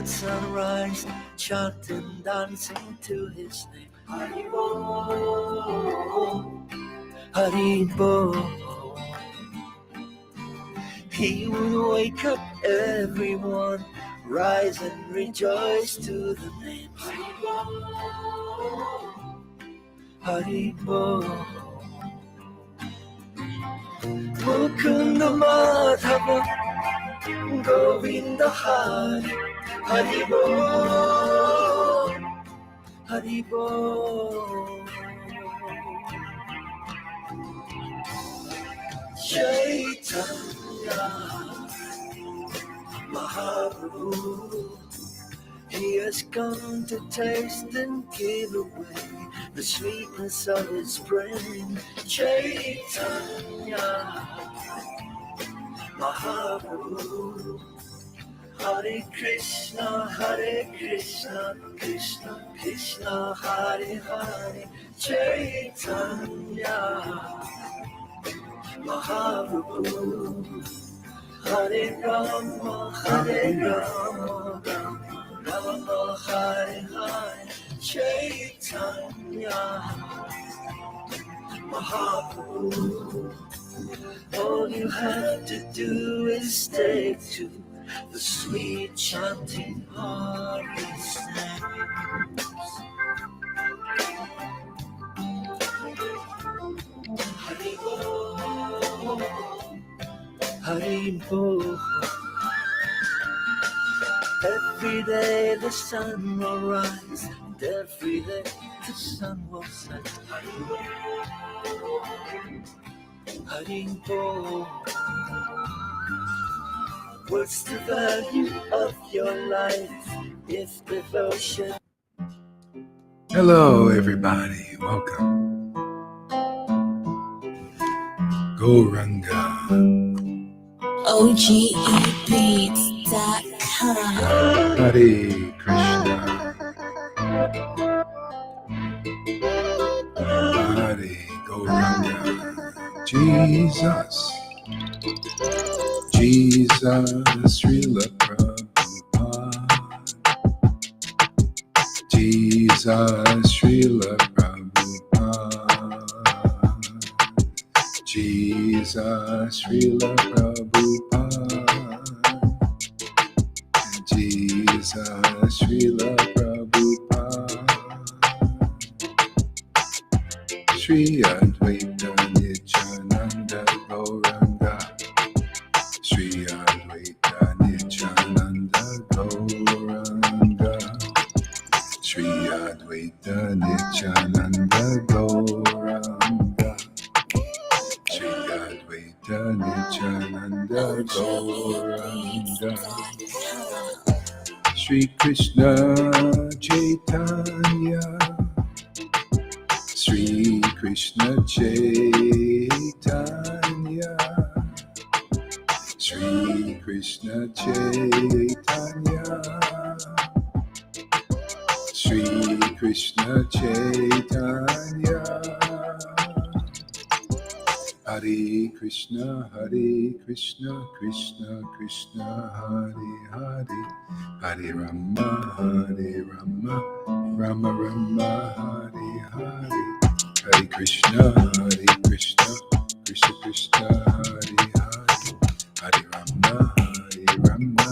at sunrise, chanting, dancing to his name. Haribo, Haribo. He would wake up everyone, rise and rejoice to the name. Haribo, Haribo. Mukunda Madhava, Govinda Hari, Haribo, Haribo. Chaitanya Mahaprabhu, he has come to taste and give away the sweetness of his brain. Chaitanya Mahaprabhu, Hare Krishna, Krishna Krishna, Hare Hare. Chaitanya Mahaprabhu, Hare Rama, Rama Hare Hare. Chaitanya Mahaprabhu, all you have to do is take to the sweet chanting Hari's names. Haribo, Haribo. Every day the sun will rise, and every day the sun will set. Haribo, Haribo. What's the value of your life if devotion? Hello, everybody. Welcome. Goranga. OGEbeats.com. Hare Krishna. Hare Goranga. Jesus. Jesus, Srila Prabhupada. Jesus, Srila Prabhupada. Jesus, Srila Prabhupada. Jesus, Srila Prabhupada. Sri Advaita Nityananda Gauranga. Sri Advaita Nityananda Gauranga. Sri Advaita Nityananda Gauranga. Sri Advaita Nityananda Gauranga. Sri Krishna Chaitanya. Sri Krishna Chaitanya. Sri Krishna Chaitanya. Sri Krishna Chaitanya. Hare Krishna, Krishna Krishna, Hare Hare. Hare Rama, Rama Rama, Hare Hare. Hare Krishna, Krishna Krishna, Hare Hare. Hare Rama,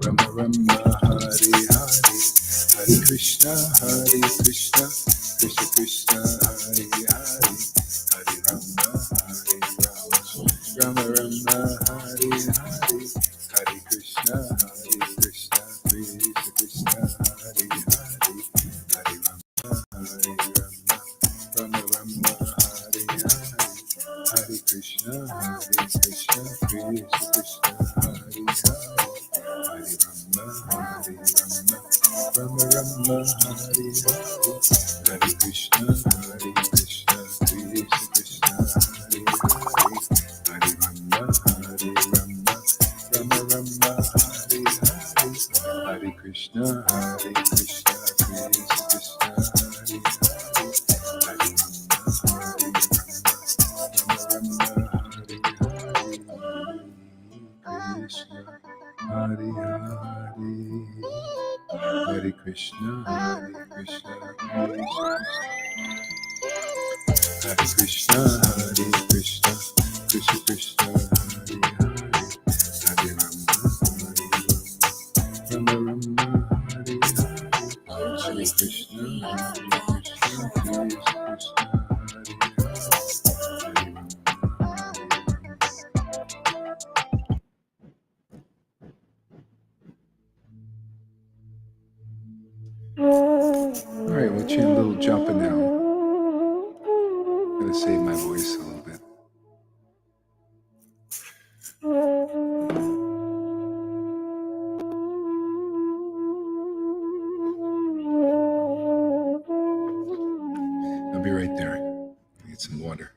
Rama Rama, Hare Hare. Hare Krishna, Krishna Krishna, Hare Hare. Hare Rama, Rama Rama, Hare Hare. Hare Krishna, Krishna Krishna, Hare Hare. Hare Rama, Rama Rama, Hare Hare. Hare Krishna, Krishna Krishna, Hare Hare. Hare Rama, Rama Rama, Hare Hare. Hare Krishna, Krishna Krishna, Hare Hare. Hare Rama, Rama Rama, Hare Hare. Hare Krishna, Krishna Krishna, Hare Hare. Hare Rama, Rama Rama, Hare Hare. Krishna, Hare Hare. Krishna, Hare Krishna, Hare Krishna, Krishna Krishna, Hare Hare, Hare Rama, Rama Rama, Hare Hare, Hare Krishna, Krishna Krishna, Hare Hare, Hare All right, we'll chant a little japa now. I'm going to save my voice a little bit. I'll be right there. Get some water.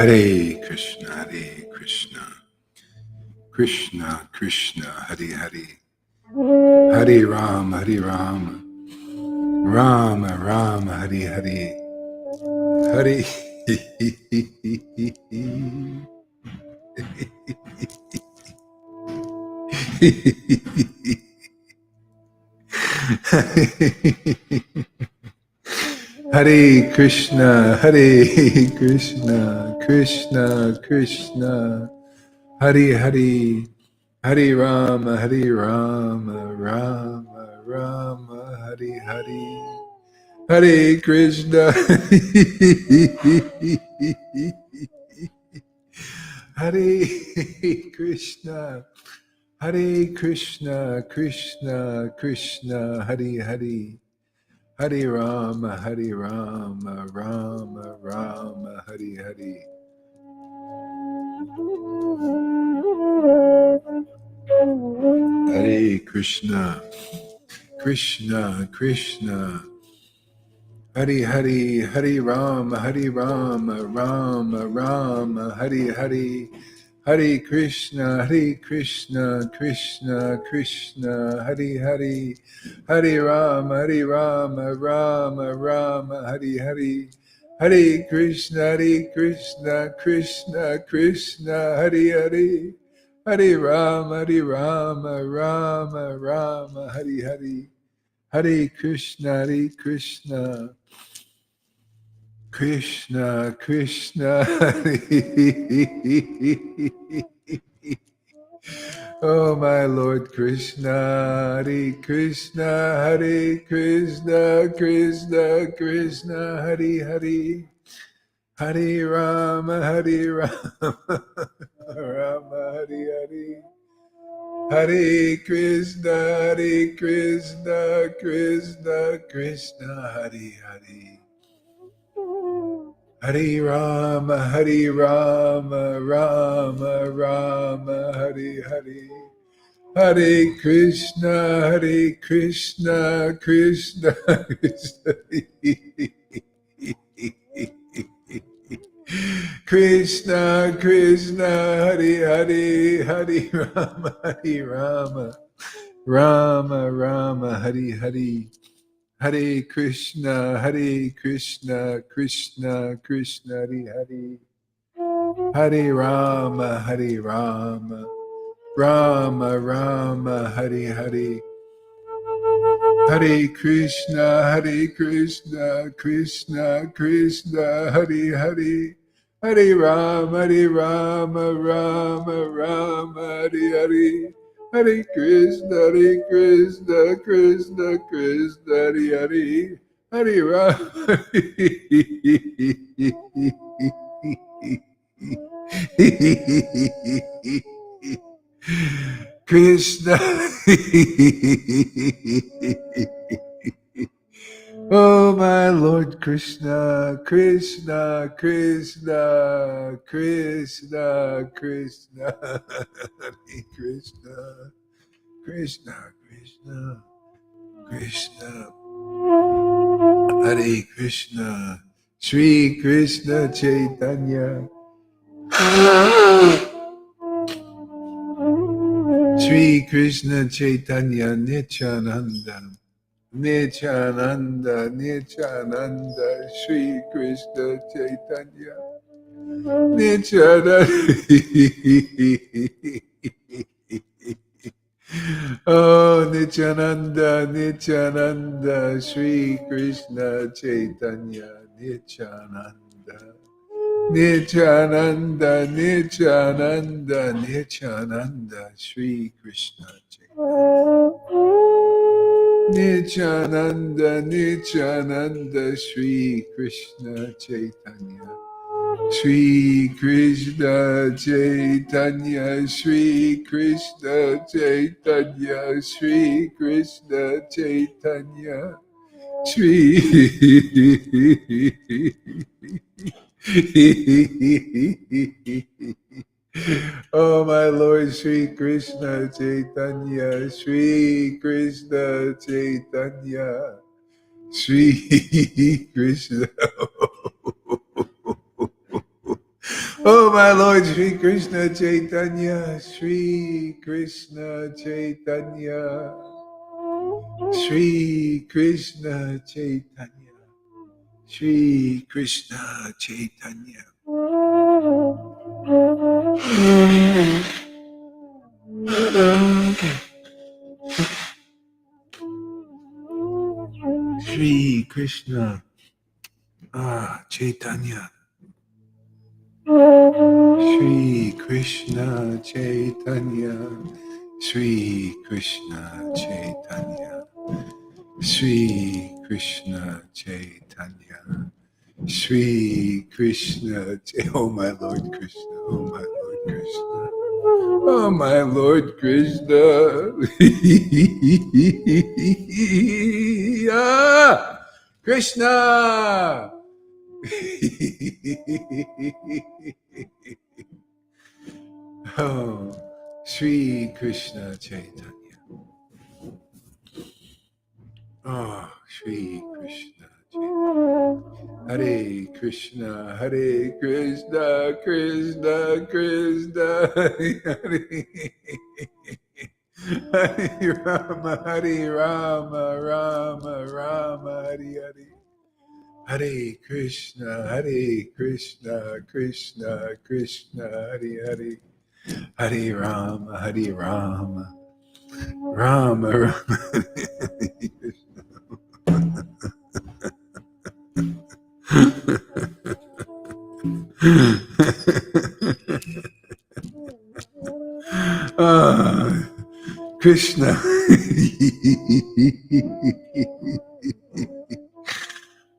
Hare Krishna, Hare Krishna, Krishna Krishna, Hare Hare, Hare Rama, Hare Rama, Rama Rama, Hare Hare, Hare Hare Krishna, Hare Krishna, Krishna Krishna, Hare Hare, Hare Rama, Hare Rama, Rama Rama, Hare Hare, Hare Krishna, Hare Krishna, Hare Krishna, Krishna Krishna, Hare Hare, Hare Rama, Rama Rama, Hare Hare. Hare Krishna, Krishna Krishna, Hare Hare, Hare Rama, Rama Rama, Hare Hare, Hare Krishna, Krishna Krishna, Hare Hare, Hare Rama, Rama Rama, Hare Hare, Hare Krishna, Krishna Krishna, Hare Hare, Hare Rama, Rama Rama, Hare Hare, Hare Krishna, Krishna Krishna Krishna, Hare. Oh, my Lord Krishna, Hare Krishna, Hare Krishna, Krishna Krishna, Hare Hare, Hare Rama, Rama Hare Hare, Hare Krishna, Krishna Krishna, Hare Hare, Hare Rama, Rama Rama, Hare Hare, Hare Krishna, Krishna Krishna, Krishna Krishna, Hare Hare, Hare Rama, Rama Rama, Hare Hare, Hare Krishna, Krishna Krishna, Hare Hare, Hare Rama, Rama Rama, Hare Hare, Hare Krishna, Krishna Krishna, Hare Hare, Hare Rama, Rama Rama, Hare Hare. Hare Krishna, Krishna Krishna, Hare Hare. Hare Rama. Krishna. Oh, my Lord Krishna, Krishna, Krishna, Krishna, Krishna, Hare Krishna, Krishna, Krishna, Krishna, Hare Krishna, Sri Krishna Chaitanya, Sri Krishna Chaitanya Nityananda, Nityananda, Nityananda, Sri Krishna Chaitanya, Nityananda. Oh, Nityananda, Nityananda, Sri Krishna Chaitanya, Nityananda. Nityananda, Nityananda, Nityananda, Sri Krishna Chaitanya. Nityananda, Nityananda, Sri Krishna Chaitanya. Sri Krishna Chaitanya, Sri Krishna Chaitanya, Sri Krishna Chaitanya, Sri. Oh, my Lord Sri Krishna Chaitanya, Sri Krishna Chaitanya, Sri Krishna. Oh, my Lord Sri Krishna Chaitanya, Sri Krishna Chaitanya, Sri Krishna Chaitanya, Sri Krishna Chaitanya. Sri Krishna Chaitanya. Sri Krishna Chaitanya, Sri Krishna Chaitanya, Sri Krishna Chaitanya, Sri Krishna. Oh, my Lord Krishna, oh, my Lord Krishna, oh, my Lord Krishna. Ah, Krishna. Oh, Sri Krishna Chaitanya. Oh, Sri Krishna Chaitanya. Hare Krishna, Hare Krishna, Krishna Krishna, Hare Hare Rama, Hare Rama, Rama Rama, Hare Hare. Hare Krishna, Krishna Krishna, Hare Hare. Hare Rama, Hare Rama, Rama Rama, Hare Krishna. Krishna.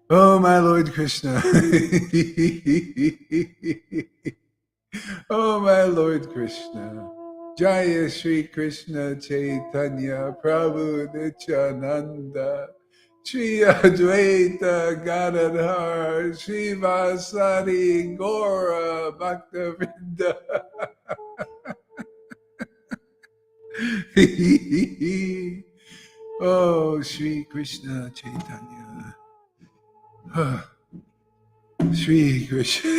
Oh, my Lord Krishna. Oh, my Lord Krishna. Jaya Shri Krishna Chaitanya Prabhu Nityananda Shri Advaita Gadadhar Shri Vasari Gora Bhaktavinda. Oh, Shri Krishna Chaitanya. Oh, Shri Krishna.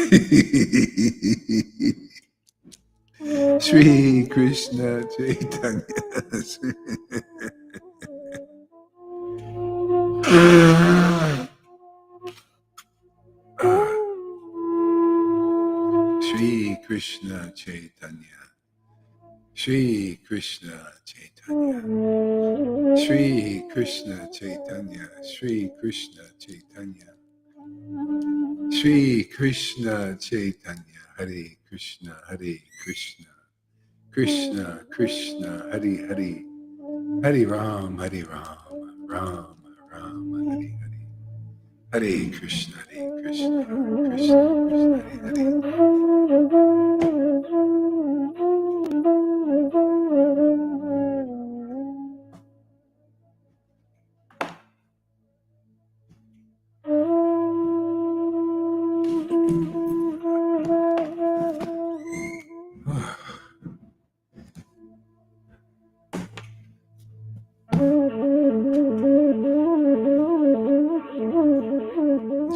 Shri Krishna Chaitanya. Shri Krishna Chaitanya. Shri Krishna Chaitanya. Shri Krishna Chaitanya. Shri Krishna Chaitanya. Shri Krishna Chaitanya, Hare Krishna, Hare Krishna, Krishna Krishna, Hare Hare, Hare Ram, Ram Ram, Hare Hare, Hare Krishna, Krishna Krishna, Hare Hare.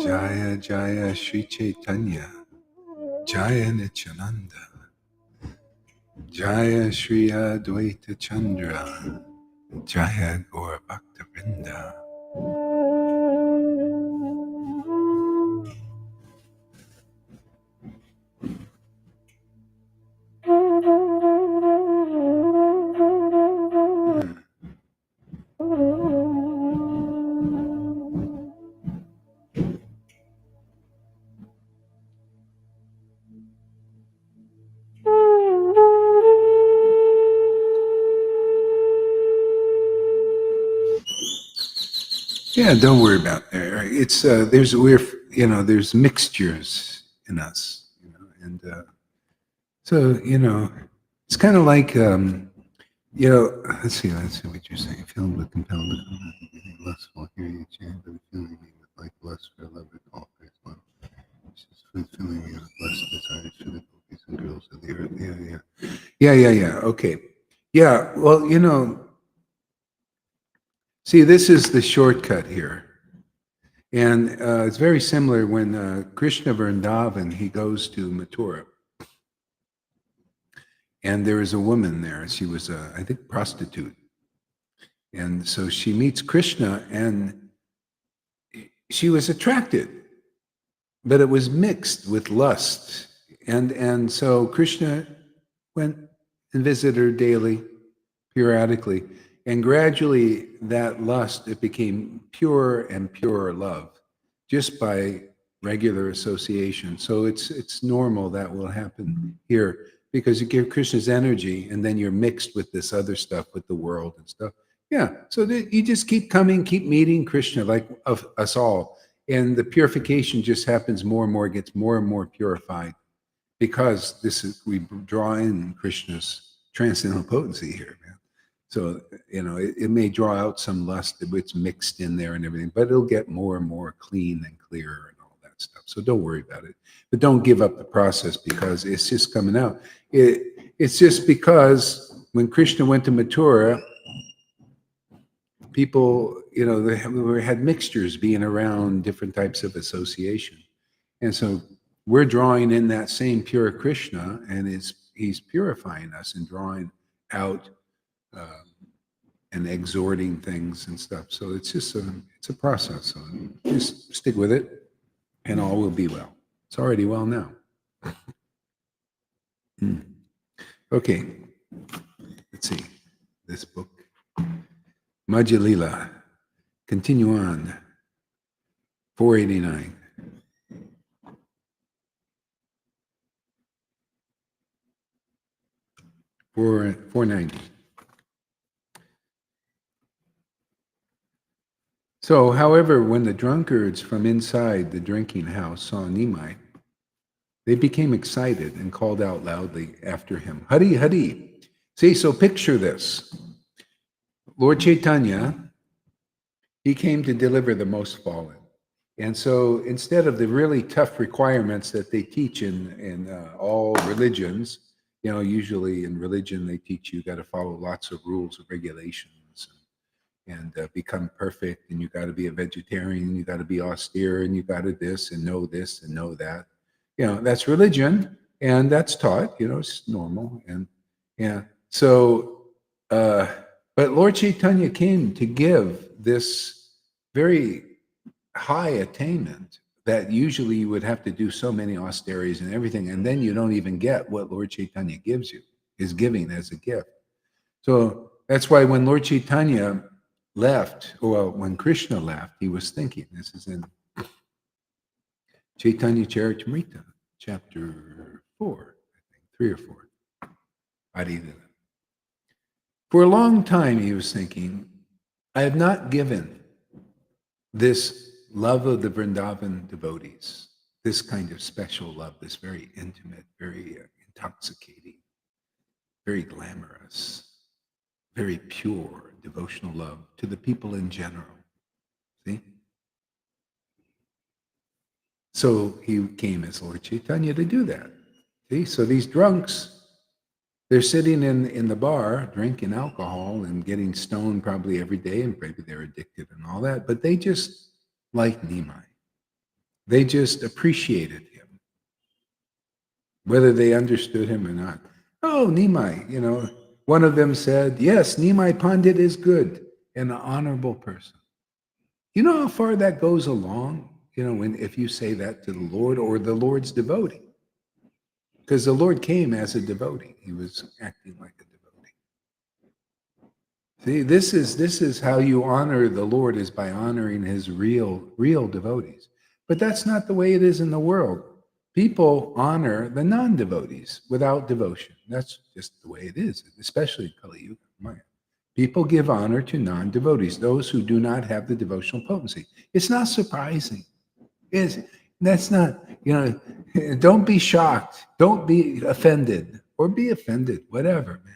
Jaya Jaya Sri Chaitanya, Jaya Nityananda, Jaya Shri Advaita Chandra, Jaya Gaur Bhakta Vrinda. Yeah, don't worry about it. It's there's mixtures in us, and so it's kind of like let's see what you're saying. Feeling with compelled to come out, getting lustful, hearing you chant, but feeling me with like lust for love at all praise love. It's just fulfilling me with lust desires for the gopis and girls of the earth. Yeah. Okay. Yeah. Well, see, this is the shortcut here. And it's very similar when Krishna Vrindavan, he goes to Mathura. And there is a woman there. She was, I think, prostitute. And so she meets Krishna and she was attracted, but it was mixed with lust. And so Krishna went and visited her daily, periodically. And gradually that lust, it became pure and purer love just by regular association. So it's normal that will happen here because you give Krishna's energy and then you're mixed with this other stuff, with the world and stuff. Yeah, so you just keep coming, keep meeting Krishna, like of us all. And the purification just happens more and more, gets more and more purified because we draw in Krishna's transcendental potency here, man. So, it may draw out some lust that's mixed in there and everything, but it'll get more and more clean and clearer and all that stuff. So don't worry about it. But don't give up the process because it's just coming out. It's just because when Krishna went to Mathura, people, they had mixtures being around different types of association. And so we're drawing in that same pure Krishna, and he's purifying us and drawing out and exhorting things and stuff. So it's just it's a process. So just stick with it, and all will be well. It's already well now. Okay, let's see this book, Madhya Lila. Continue on. 489. 490. So, however, when the drunkards from inside the drinking house saw Nimai, they became excited and called out loudly after him, Hari, Hari. See, so picture this. Lord Caitanya, he came to deliver the most fallen. And so instead of the really tough requirements that they teach in all religions, usually in religion they teach you got to follow lots of rules and regulations and become perfect, and you got to be a vegetarian, you got to be austere, and you got to this and know that. That's religion, and that's taught. It's normal, and yeah. So, but Lord Caitanya came to give this very high attainment that usually you would have to do so many austerities and everything, and then you don't even get what Lord Caitanya is giving as a gift. So that's why when Lord Caitanya left, when Krishna left, he was thinking, this is in Chaitanya Charitamrita, chapter 4, I think, 3 or 4. Adidana. For a long time, he was thinking, I have not given this love of the Vrindavan devotees, this kind of special love, this very intimate, very intoxicating, very glamorous, very pure devotional love to the people in general. See? So he came as Lord Caitanya to do that. See? So these drunks, they're sitting in the bar drinking alcohol and getting stoned probably every day, and maybe they're addicted and all that, but they just liked Nimai. They just appreciated him, whether they understood him or not. Oh, Nimai, one of them said, yes, Nimai Pandit is good and an honorable person. You know how far that goes along, if you say that to the Lord or the Lord's devotee? Because the Lord came as a devotee. He was acting like a devotee. See, this is how you honor the Lord, is by honoring his real devotees. But that's not the way it is in the world. People honor the non-devotees without devotion. That's just the way it is, especially in Kali Yuga. People give honor to non-devotees, those who do not have the devotional potency. It's not surprising. That's not, don't be shocked. Don't be offended, or be offended, whatever, man.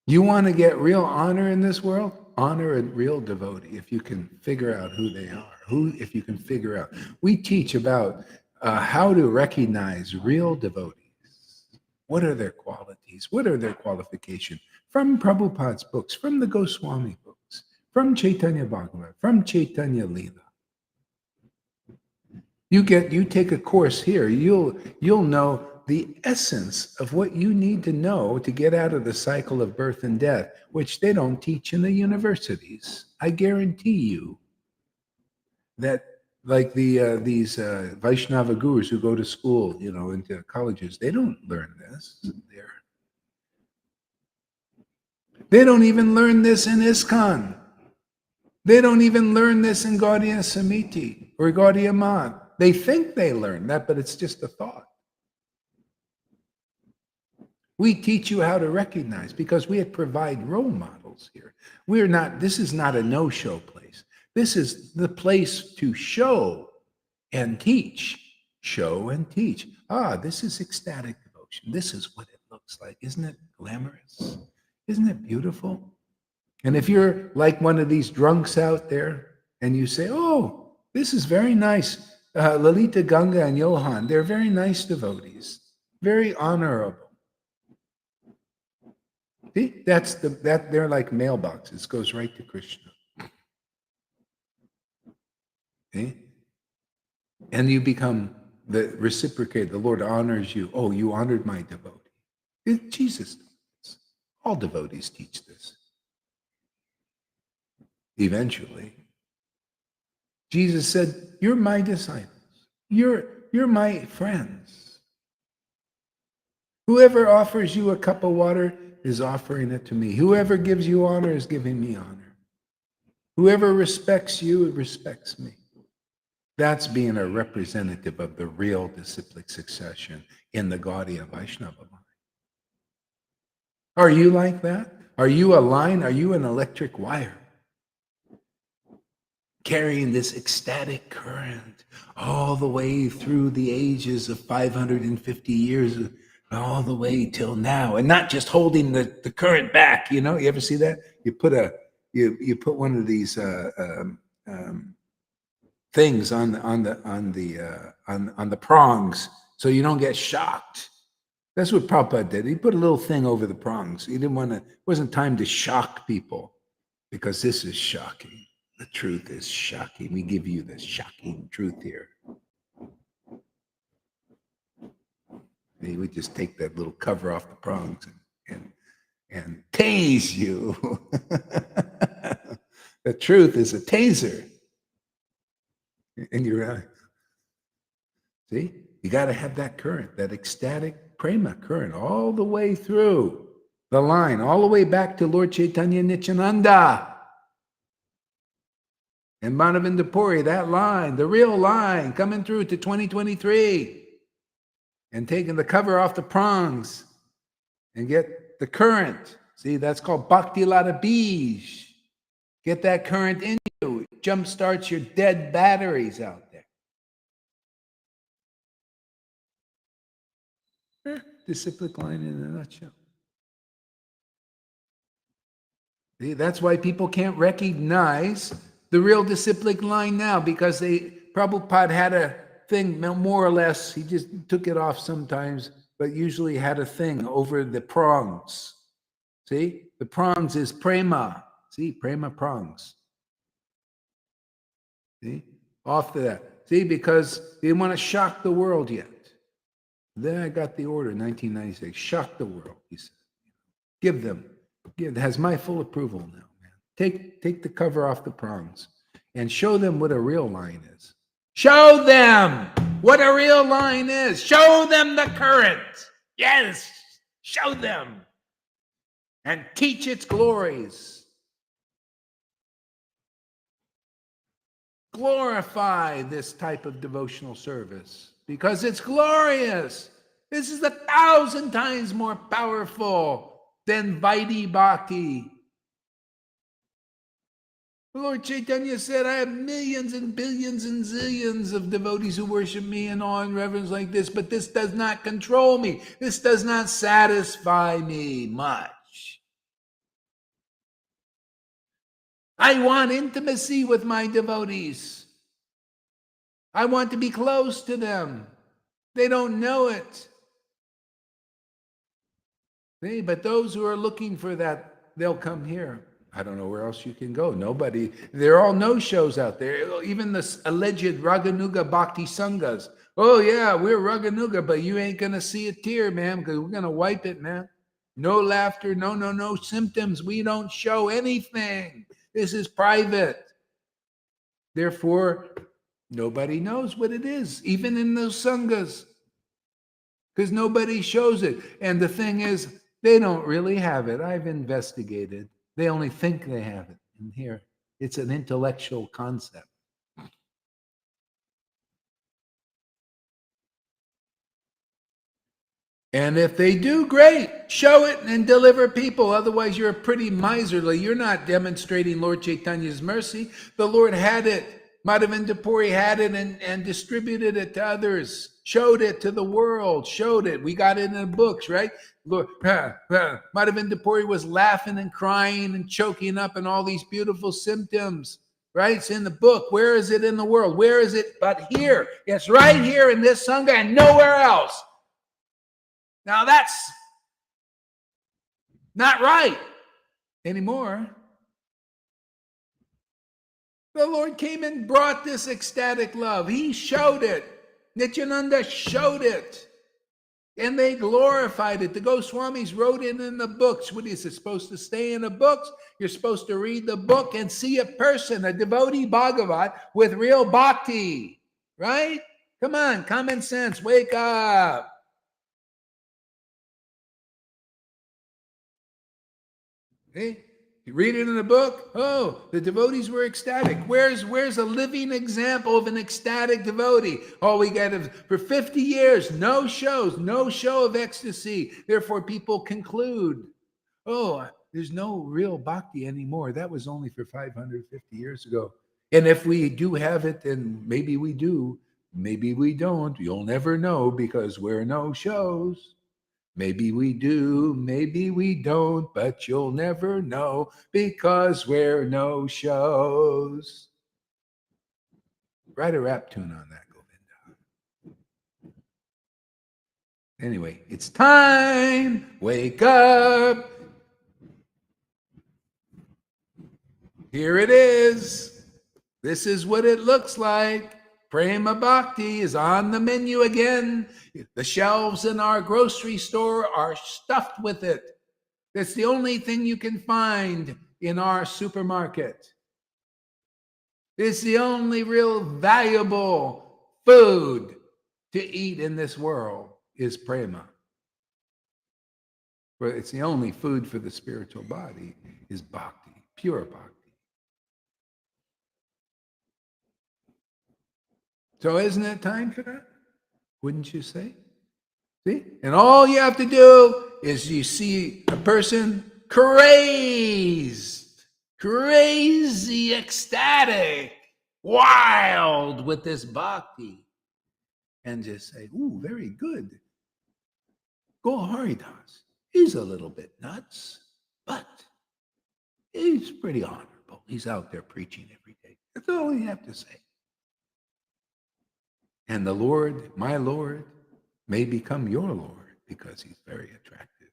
You want to get real honor in this world? Honor a real devotee if you can figure out who they are. If you can figure out. We teach about how to recognize real devotees. What are their qualities? What are their qualifications? From Prabhupada's books, from the Goswami books, from Chaitanya Bhagavat, from Chaitanya Leela. You take a course here, you'll know the essence of what you need to know to get out of the cycle of birth and death, which they don't teach in the universities. I guarantee you that, like these Vaishnava gurus who go to school, into colleges, they don't learn this. They don't even learn this in ISKCON. They don't even learn this in Gaudiya Samiti or Gaudiya Math. They think they learn that, but it's just a thought. We teach you how to recognize, because we provide role models here. This is not a no-show place. This is the place to show and teach. Show and teach. This is ecstatic devotion. This is what it looks like. Isn't it glamorous? Isn't it beautiful? And if you're like one of these drunks out there and you say, oh, this is very nice. Lalita, Ganga, and Johan, they're very nice devotees. Very honorable. See, they're like mailboxes. It goes right to Krishna. See? And you become the reciprocate. The Lord honors you. Oh, you honored my devotee. Jesus taught this. All devotees teach this. Eventually, Jesus said, you're my disciples. You're my friends. Whoever offers you a cup of water is offering it to me. Whoever gives you honor is giving me honor. Whoever respects you respects me. That's being a representative of the real disciplic succession in the Gaudiya Vaishnava line. Are you like that? Are you a line? Are you an electric wire? Carrying this ecstatic current all the way through the ages of 550 years, all the way till now, and not just holding the current back. You ever see that? You put one of these things on the prongs so you don't get shocked. That's what Prabhupada did. He put a little thing over the prongs. He didn't want to. It wasn't time to shock people, because this is shocking. The truth is shocking. We give you the shocking truth here. He would just take that little cover off the prongs and tase you. The truth is a taser in your eye. See? You got to have that current, that ecstatic prema current, all the way through the line, all the way back to Lord Caitanya Nityananda. And Madhavendra Puri, that line, the real line, coming through to 2023 and taking the cover off the prongs and get the current. See, that's called Bhakti Lata Bij. Get that current in you. It jumpstarts your dead batteries out there. Disciplic line in a nutshell. See, that's why people can't recognize the real disciplic line now, because Prabhupada had a thing, more or less, he just took it off sometimes, but usually had a thing over the prongs. See, the prongs is prema. See, prema prongs. See, off to that. See, because they want to shock the world yet. Then I got the order in 1996. Shock the world, he said. Give them. It has my full approval now, man. Take the cover off the prongs and show them what a real line is. Show them what a real line is. Show them the current. Yes, show them. And teach its glories. Glorify this type of devotional service because it's glorious. This is 1,000 times more powerful than Vaidhi Bhakti. Lord Caitanya said, I have millions and billions and zillions of devotees who worship me in awe and reverence like this, but this does not control me. This does not satisfy me much. I want intimacy with my devotees. I want to be close to them. They don't know it. See, but those who are looking for that, they'll come here. I don't know where else you can go. Nobody. There are all no-shows out there. Even the alleged Raganuga Bhakti Sanghas. Oh, yeah, we're Raganuga, but you ain't going to see a tear, man, because we're going to wipe it, man. No laughter, no symptoms. We don't show anything. This is private. Therefore, nobody knows what it is, even in those Sanghas, because nobody shows it. And the thing is, they don't really have it. I've investigated. They only think they have it. And here, it's an intellectual concept. And if they do, great. Show it and deliver people. Otherwise, you're pretty miserly. You're not demonstrating Lord Chaitanya's mercy. The Lord had it. Madhavendra Puri had it and distributed it to others. Showed it to the world. Showed it. We got it in the books, right? Lord, Madhavendra Puri was laughing and crying and choking up and all these beautiful symptoms. Right? It's in the book. Where is it in the world? Where is it but here? It's right here in this Sangha and nowhere else. Now that's not right anymore. The Lord came and brought this ecstatic love. He showed it. Nityananda showed it. And they glorified it. The Goswamis wrote it in the books. What is it supposed to stay in the books? You're supposed to read the book and see a person, a devotee Bhagavat with real bhakti. Right? Come on, common sense, wake up. Okay? You read it in the book. Oh, the devotees were ecstatic. Where's a living example of an ecstatic devotee? Oh, we got it for 50 years. No shows, no show of ecstasy. Therefore, people conclude, oh, there's no real bhakti anymore. That was only for 550 years ago. And if we do have it, then maybe we do. Maybe we don't. You'll never know because we're no shows. Maybe we do, maybe we don't, but you'll never know because we're no shows. Write a rap tune on that, Govinda. Anyway, it's time. Wake up. Here it is. This is what it looks like. Prema Bhakti is on the menu again. The shelves in our grocery store are stuffed with it. It's the only thing you can find in our supermarket. It's the only real valuable food to eat in this world is prema. But it's the only food for the spiritual body is bhakti, pure bhakti. So isn't it time for that? Wouldn't you say? See? And all you have to do is you see a person crazed, crazy, ecstatic, wild with this bhakti. And just say, ooh, very good. Go Haridas. He's a little bit nuts, but he's pretty honorable. He's out there preaching every day. That's all you have to say. And the Lord, my Lord, may become your Lord because he's very attractive.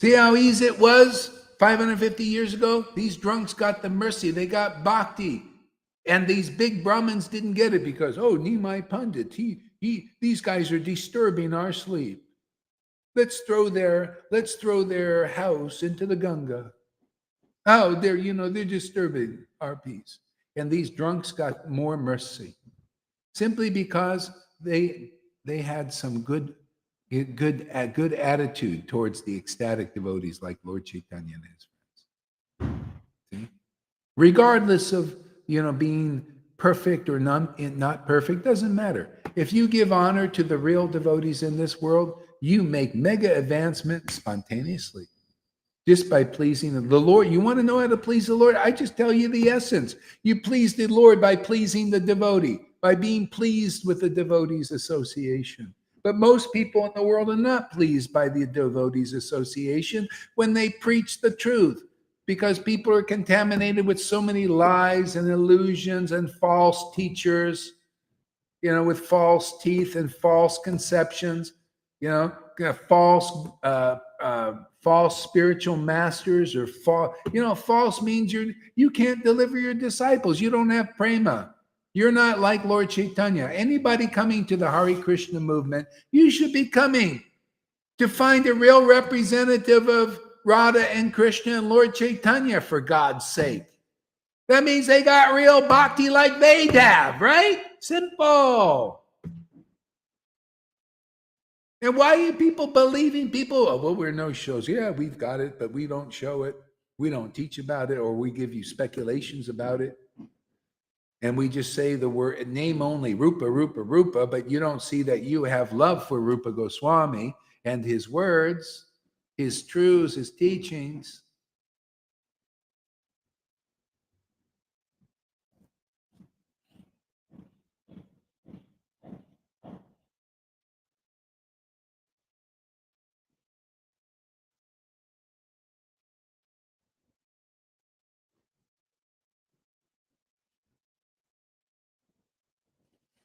See how easy it was 550 years ago? These drunks got the mercy. They got bhakti. And these big Brahmins didn't get it because, oh, Nimai Pandit, these guys are disturbing our sleep. Let's throw their house into the Ganga. Oh, they're disturbing our peace. And these drunks got more mercy simply because they had some good attitude towards the ecstatic devotees like Lord Caitanya and his friends. See? Regardless of being perfect or not perfect, doesn't matter. If you give honor to the real devotees in this world, you make mega advancement spontaneously. Just by pleasing the Lord. You want to know how to please the Lord? I just tell you the essence. You please the Lord by pleasing the devotee, by being pleased with the devotees association. But most people in the world are not pleased by the devotees association when they preach the truth, because people are contaminated with so many lies and illusions and false teachers, with false teeth and false conceptions, false spiritual masters, or false means you can't deliver your disciples. You don't have prema. You're not like Lord Caitanya. Anybody coming to the Hare Krishna movement, you should be coming to find a real representative of Radha and Krishna and Lord Caitanya, for God's sake. That means they got real bhakti like they have, right? Simple. And why are people believing people? Oh, well, we're no shows. Yeah, we've got it, but we don't show it. We don't teach about it, or we give you speculations about it. And we just say the word name only, Rupa, Rupa, Rupa, but you don't see that you have love for Rupa Goswami and his words, his truths, his teachings.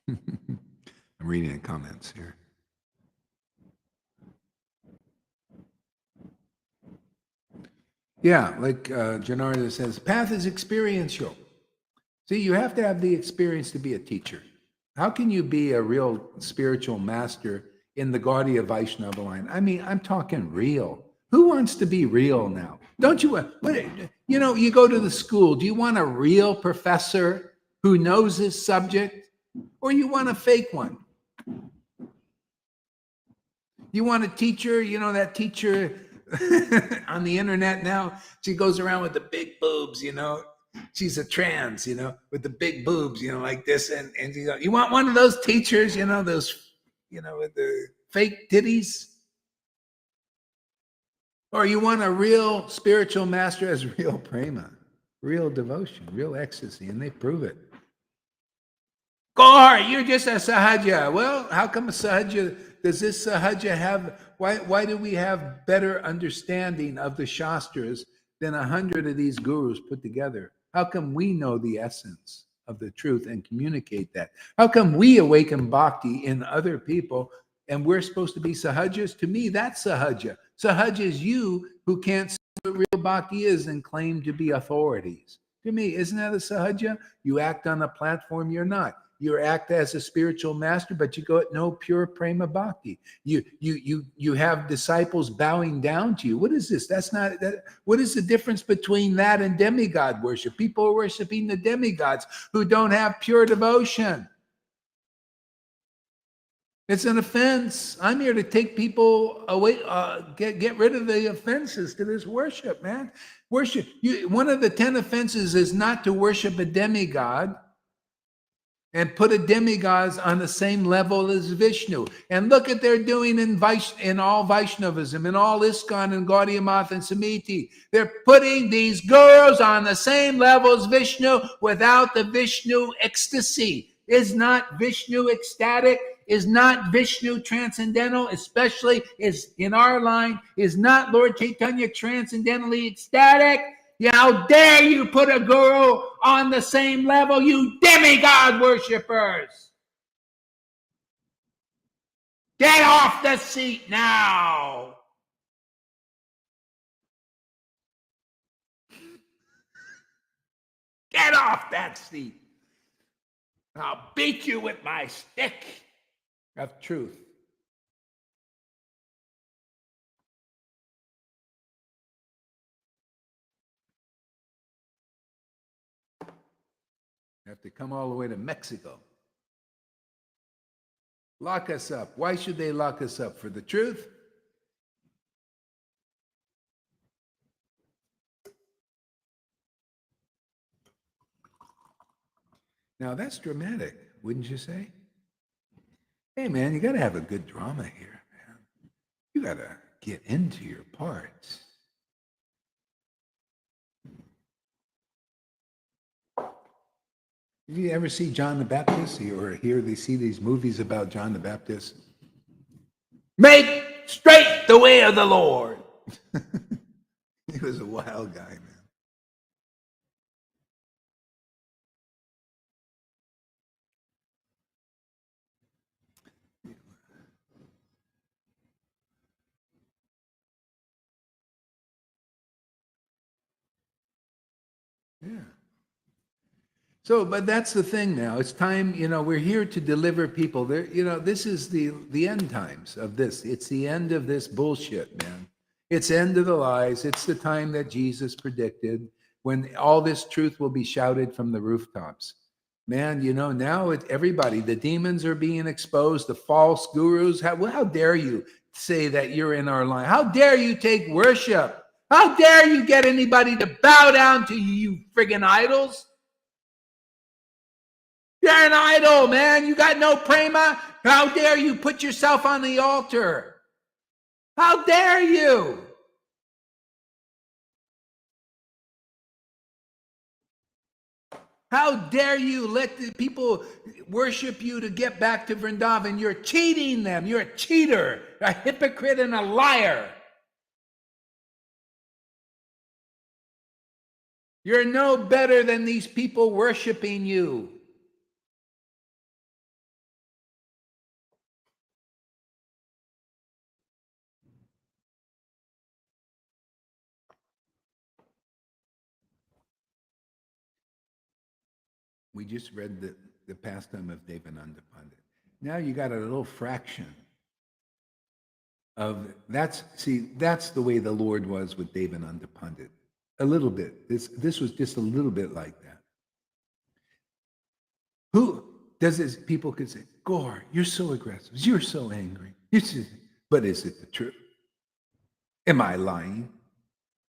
I'm reading the comments here. Yeah, like Janarda says, path is experiential. See, you have to have the experience to be a teacher. How can you be a real spiritual master in the Gaudiya Vaishnava line? I mean, I'm talking real. Who wants to be real now? Don't you? You go to the school. Do you want a real professor who knows his subject, or you want a fake one? You want a teacher? That teacher on the internet now. She goes around with the big boobs. She's a trans, with the big boobs, like this. And you want one of those teachers, those, with the fake titties? Or you want a real spiritual master as real prema, real devotion, real ecstasy, and they prove it. Gaur, you're just a sahaja. Well, how come a sahaja, does this sahaja have, why do we have better understanding of the Shastras than 100 of these gurus put together? How come we know the essence of the truth and communicate that? How come we awaken bhakti in other people and we're supposed to be sahajas? To me, that's sahaja. Sahaja is you who can't see what real bhakti is and claim to be authorities. To me, isn't that a sahaja? You act on a platform you're not. You act as a spiritual master, but you go at no pure prema bhakti. You have disciples bowing down to you. What is this? That's not that. What is the difference between that and demigod worship? People are worshiping the demigods who don't have pure devotion. It's an offense. I'm here to take people away, get rid of the offenses to this worship, man. Worship. One of the 10 offenses is not to worship a demigod and put a demigod on the same level as Vishnu. And look at they're doing in all Vaishnavism, in all ISKCON and Gaudiya Math and Samiti. They're putting these gurus on the same level as Vishnu without the Vishnu ecstasy. Is not Vishnu ecstatic? Is not Vishnu transcendental? Especially is in our line, is not Lord Caitanya transcendentally ecstatic? How dare you put a guru on the same level, you demigod worshippers? Get off the seat now. Get off that seat. I'll beat you with my stick of truth. You have to come all the way to Mexico. Lock us up. Why should they lock us up? For the truth? Now that's dramatic, wouldn't you say? Hey man, you got to have a good drama here, man. You got to get into your parts. Did you ever see John the Baptist or hear they see these movies about John the Baptist? Make straight the way of the Lord. He was a wild guy, man. Yeah. So, but that's the thing now. It's time, we're here to deliver people. There, this is the end times of this. It's the end of this bullshit, man. It's end of the lies. It's the time that Jesus predicted when all this truth will be shouted from the rooftops. Man, now everybody, the demons are being exposed, the false gurus. How dare you say that you're in our line? How dare you take worship? How dare you get anybody to bow down to you friggin' idols? You're an idol, man. You got no prema. How dare you put yourself on the altar? How dare you? How dare you let the people worship you to get back to Vrindavan? You're cheating them. You're a cheater, a hypocrite, and a liar. You're no better than these people worshiping you. We just read the pastime of Devananda Pandit. Now you got a little fraction of that's the way the Lord was with Devananda Pandit. A little bit. This was just a little bit like that. Who does this? People could say, Gore, you're so aggressive. You're so angry. But is it the truth? Am I lying?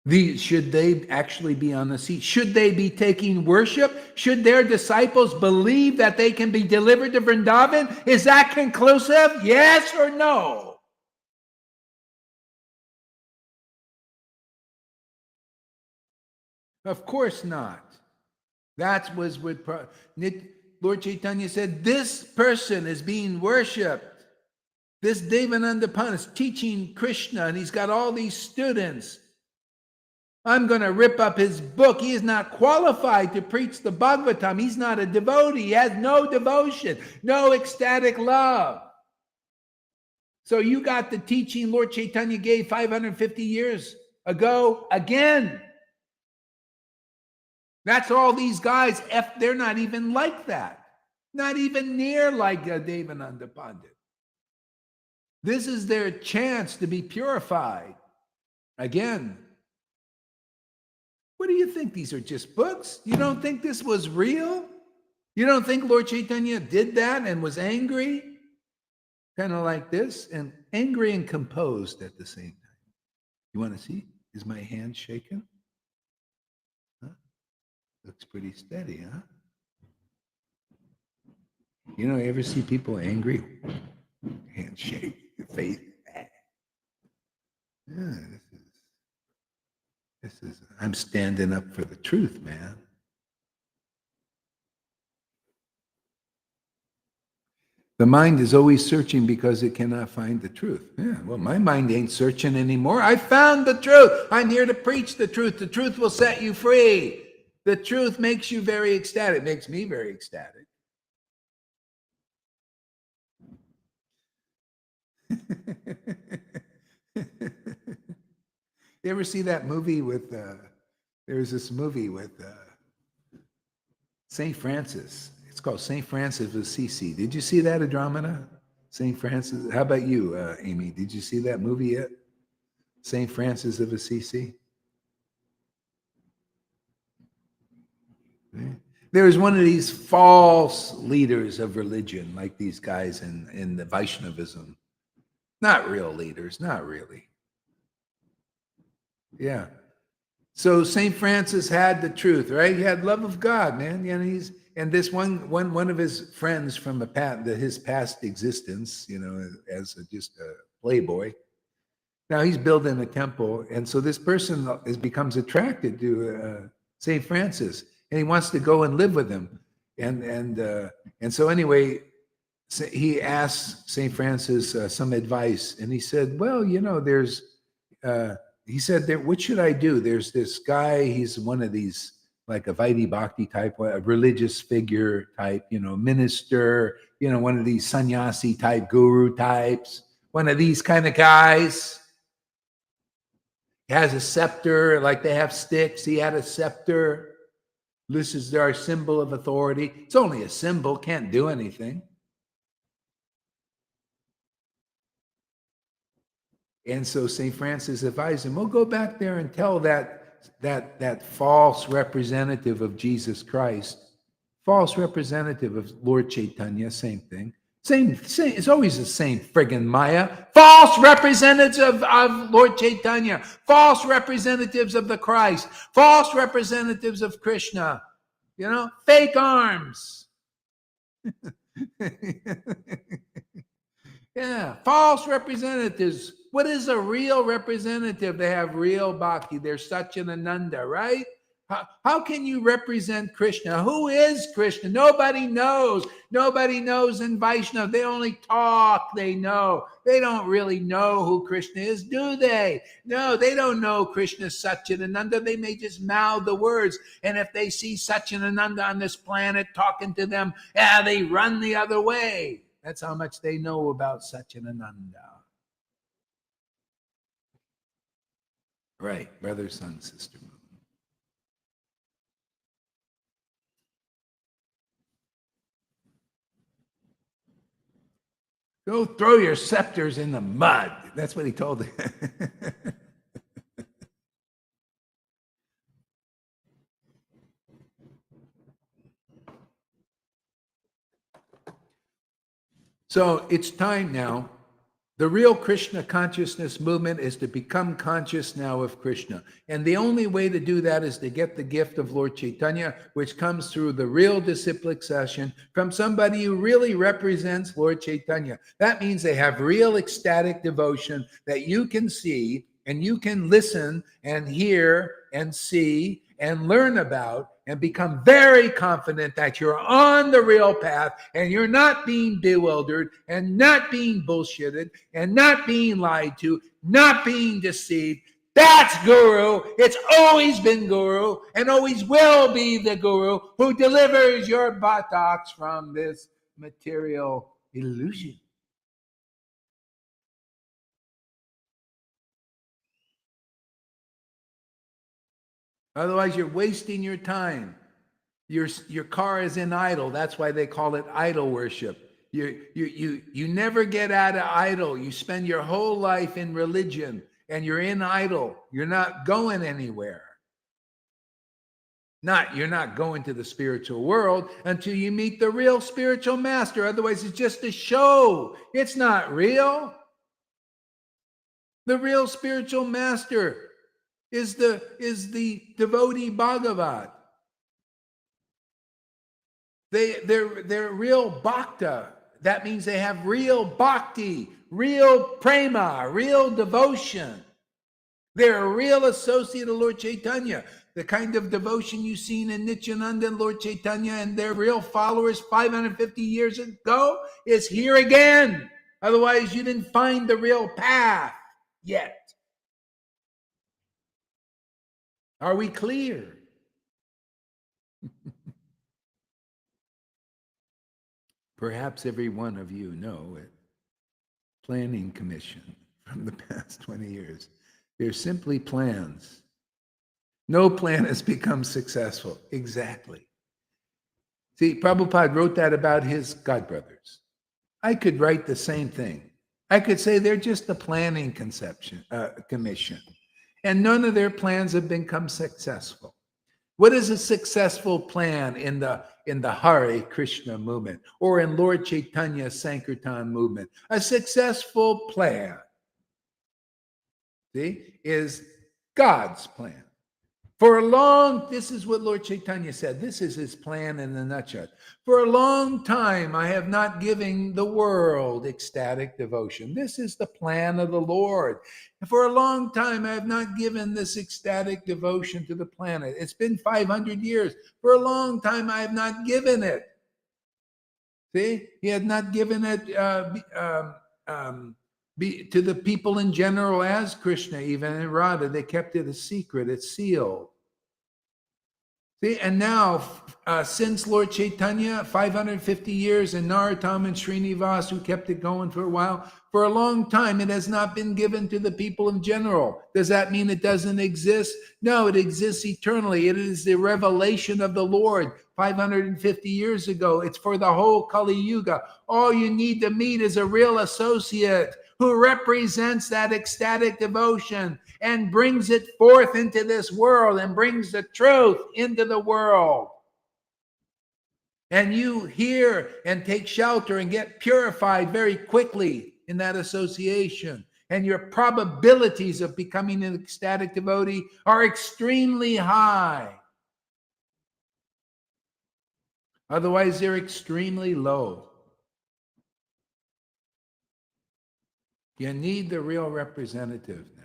Should they actually be on the seat? Should they be taking worship? Should their disciples believe that they can be delivered to Vrindavan? Is that conclusive? Yes or no? Of course not. That was what Lord Caitanya said. This person is being worshipped. This Devananda Pandit is teaching Krishna, and he's got all these students. I'm going to rip up his book. He is not qualified to preach the Bhagavatam. He's not a devotee. He has no devotion, no ecstatic love. So you got the teaching Lord Caitanya gave 550 years ago again. That's all these guys, they're not even like that. Not even near like Devananda Pandit. This is their chance to be purified. Again, what do you think? These are just books? You don't think this was real? You don't think Lord Caitanya did that and was angry? kind of like this, and angry and composed at the same time. You want to see? Is my hand shaking? Huh? Looks pretty steady, huh? You know, you ever see people angry? Handshake, face. Yeah, I'm standing up for the truth, man. The mind is always searching because it cannot find the truth. Yeah, well, my mind ain't searching anymore. I found the truth. I'm here to preach the truth. The truth will set you free. The truth makes you very ecstatic. It makes me very ecstatic. You ever see that movie with, there's this movie with St. Francis. It's called St. Francis of Assisi. Did you see that, Andromeda? St. Francis. How about you, Amy? Did you see that movie yet? St. Francis of Assisi? Yeah. There's one of these false leaders of religion, like these guys in the Vaishnavism. Not real leaders, not really. Yeah. So St. Francis had the truth, right? He had love of God, man. You know, and this one of his friends from his past existence, you know, as just a playboy. Now he's building a temple, and so this person becomes attracted to St. Francis, and he wants to go and live with him, and so anyway, he asked St. Francis some advice, and he said, "Well, you know, he said, what should I do? There's this guy, he's one of these, like a Vaidhi Bhakti type, a religious figure type, you know, minister, you know, one of these sannyasi type guru types, one of these kind of guys. He has a scepter, like they have sticks. He had a scepter. This is our symbol of authority. It's only a symbol, can't do anything." And so St. Francis advised him, well, go back there and tell that false representative of Jesus Christ, false representative of Lord Caitanya, same thing. Same, it's always the same friggin' Maya. False representatives of Lord Caitanya, false representatives of the Christ, false representatives of Krishna, you know, fake arms. Yeah, false representatives. What is a real representative? They have real bhakti. They're Satchidananda, right? How can you represent Krishna? Who is Krishna? Nobody knows. Nobody knows in Vaishnava. They only talk, they know. They don't really know who Krishna is, do they? No, they don't know Krishna Satchidananda. They may just mouth the words. And if they see Satchidananda on this planet talking to them, they run the other way. That's how much they know about Satchidananda. Right, brother, sun, sister, moon. Go throw your scepters in the mud. That's what he told them. So it's time now. The real Krishna consciousness movement is to become conscious now of Krishna. And the only way to do that is to get the gift of Lord Caitanya, which comes through the real disciplic session from somebody who really represents Lord Caitanya. That means they have real ecstatic devotion that you can see and you can listen and hear and see and learn about and become very confident that you're on the real path and you're not being bewildered and not being bullshitted and not being lied to, not being deceived. That's Guru. It's always been Guru and always will be the Guru who delivers your buttocks from this material illusion. Otherwise, you're wasting your time. Your car is in idle. That's why they call it idol worship. You never get out of idle. You spend your whole life in religion and you're in idle. You're not going anywhere. You're not going to the spiritual world until you meet the real spiritual master. Otherwise, it's just a show. It's not real. The real spiritual master is the devotee Bhagavat. They're real bhakta. That means they have real bhakti, real prema, real devotion. They're a real associate of Lord Caitanya. The kind of devotion you've seen in Nityananda and Lord Caitanya and their real followers 550 years ago is here again. Otherwise, you didn't find the real path yet. Are we clear? Perhaps every one of you know it. Planning commission from the past 20 years. They're simply plans. No plan has become successful. Exactly. See, Prabhupada wrote that about his godbrothers. I could write the same thing. I could say they're just a planning commission, and none of their plans have become successful. What is a successful plan in the Hare Krishna movement or in Lord Chaitanya's Sankirtan movement? A successful plan, see, is God's plan. This is what Lord Caitanya said. This is his plan in a nutshell. For a long time, I have not given the world ecstatic devotion. This is the plan of the Lord. And for a long time, I have not given this ecstatic devotion to the planet. It's been 500 years. For a long time, I have not given it. See, he had not given it to the people in general as Krishna, even in Radha. They kept it a secret. It's sealed. See, and now, since Lord Caitanya, 550 years, and Narottam and Srinivas, who kept it going for a while, for a long time, it has not been given to the people in general. Does that mean it doesn't exist? No, it exists eternally. It is the revelation of the Lord 550 years ago. It's for the whole Kali Yuga. All you need to meet is a real associate who represents that ecstatic devotion and brings it forth into this world and brings the truth into the world. And you hear and take shelter and get purified very quickly in that association. And your probabilities of becoming an ecstatic devotee are extremely high. Otherwise, they're extremely low. You need the real representative now.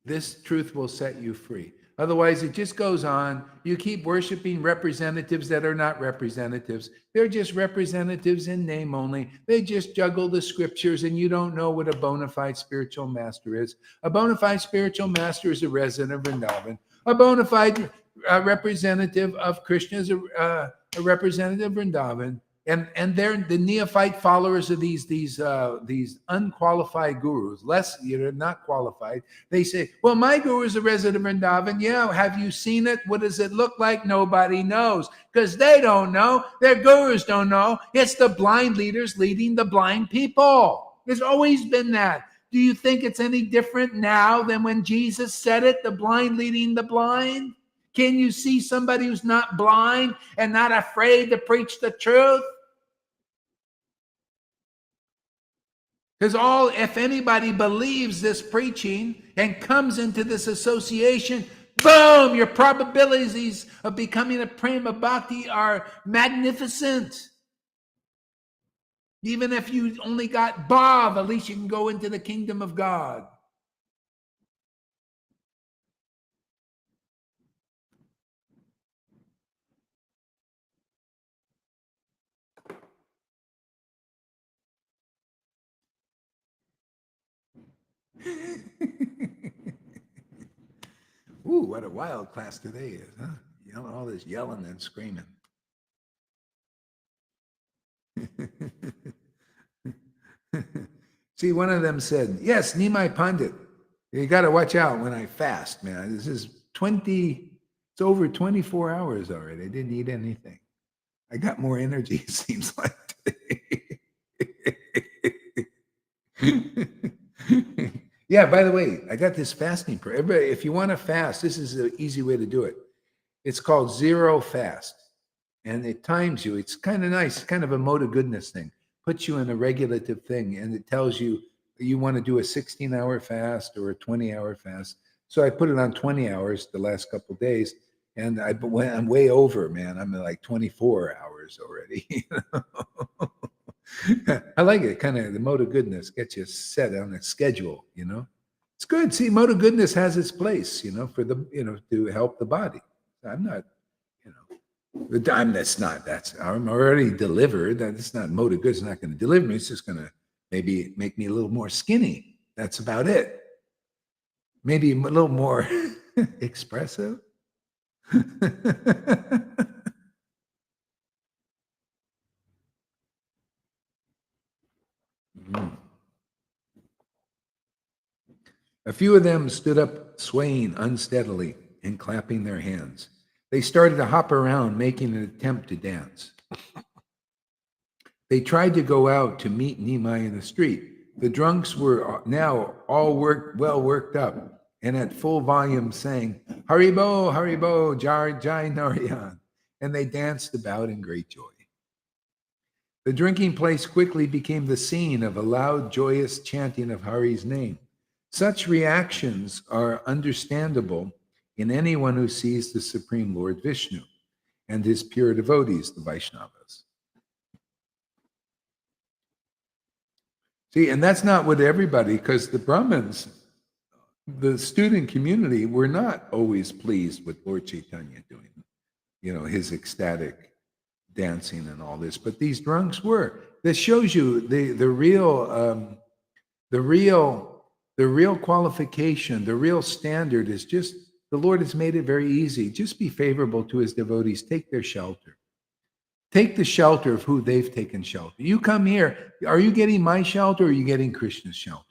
This truth will set you free. Otherwise, it just goes on. You keep worshiping representatives that are not representatives. They're just representatives in name only. They just juggle the scriptures, and you don't know what a bona fide spiritual master is. A bona fide spiritual master is a resident of Vrindavan. A bona fide representative of Krishna is a representative of Vrindavan. And they're the neophyte followers of these unqualified gurus. You're not qualified. They say, well, my guru is a resident of Vrindavan. Yeah, have you seen it? What does it look like? Nobody knows, because they don't know. Their gurus don't know. It's the blind leaders leading the blind people. There's always been that. Do you think it's any different now than when Jesus said it, the blind leading the blind? Can you see somebody who's not blind and not afraid to preach the truth? Because if anybody believes this preaching and comes into this association, boom, your probabilities of becoming a prema bhakti are magnificent. Even if you only got bhav, at least you can go into the kingdom of God. Ooh, what a wild class today is, huh? All this yelling and screaming. See, one of them said, yes, Nimai Pandit, you got to watch out when I fast, man. This is it's over 24 hours already. I didn't eat anything. I got more energy, it seems like today. Yeah, by the way, I got this fasting prayer. Everybody, if you want to fast, this is an easy way to do it. It's called Zero Fast. And it times you. It's kind of nice. It's kind of a mode of goodness thing. Puts you in a regulative thing, and it tells you want to do a 16-hour fast or a 20-hour fast. So I put it on 20 hours the last couple of days, and I'm way over, man. I'm at like 24 hours already. I like it. Kind of the mode of goodness gets you set on a schedule. It's good. See, mode of goodness has its place. For the to help the body. I'm not. I'm already delivered. That's not mode of good. It's not going to deliver me. It's just going to maybe make me a little more skinny. That's about it. Maybe a little more expressive. A few of them stood up, swaying unsteadily and clapping their hands. They started to hop around, making an attempt to dance. They tried to go out to meet Nimai in the street. The drunks were now all well worked up and at full volume sang, Haribo, Haribo, Jai Narayan, and they danced about in great joy. The drinking place quickly became the scene of a loud, joyous chanting of Hari's name. Such reactions are understandable in anyone who sees the Supreme Lord Vishnu and his pure devotees, the Vaishnavas. See, and that's not what everybody, because the Brahmins, the student community, were not always pleased with Lord Caitanya doing, his ecstatic dancing and all this, but these drunks were. This shows you the real qualification, the real standard is just the Lord has made it very easy. Just be favorable to his devotees. Take their shelter. Take the shelter of who they've taken shelter. You come here. Are you getting my shelter or are you getting Krishna's shelter?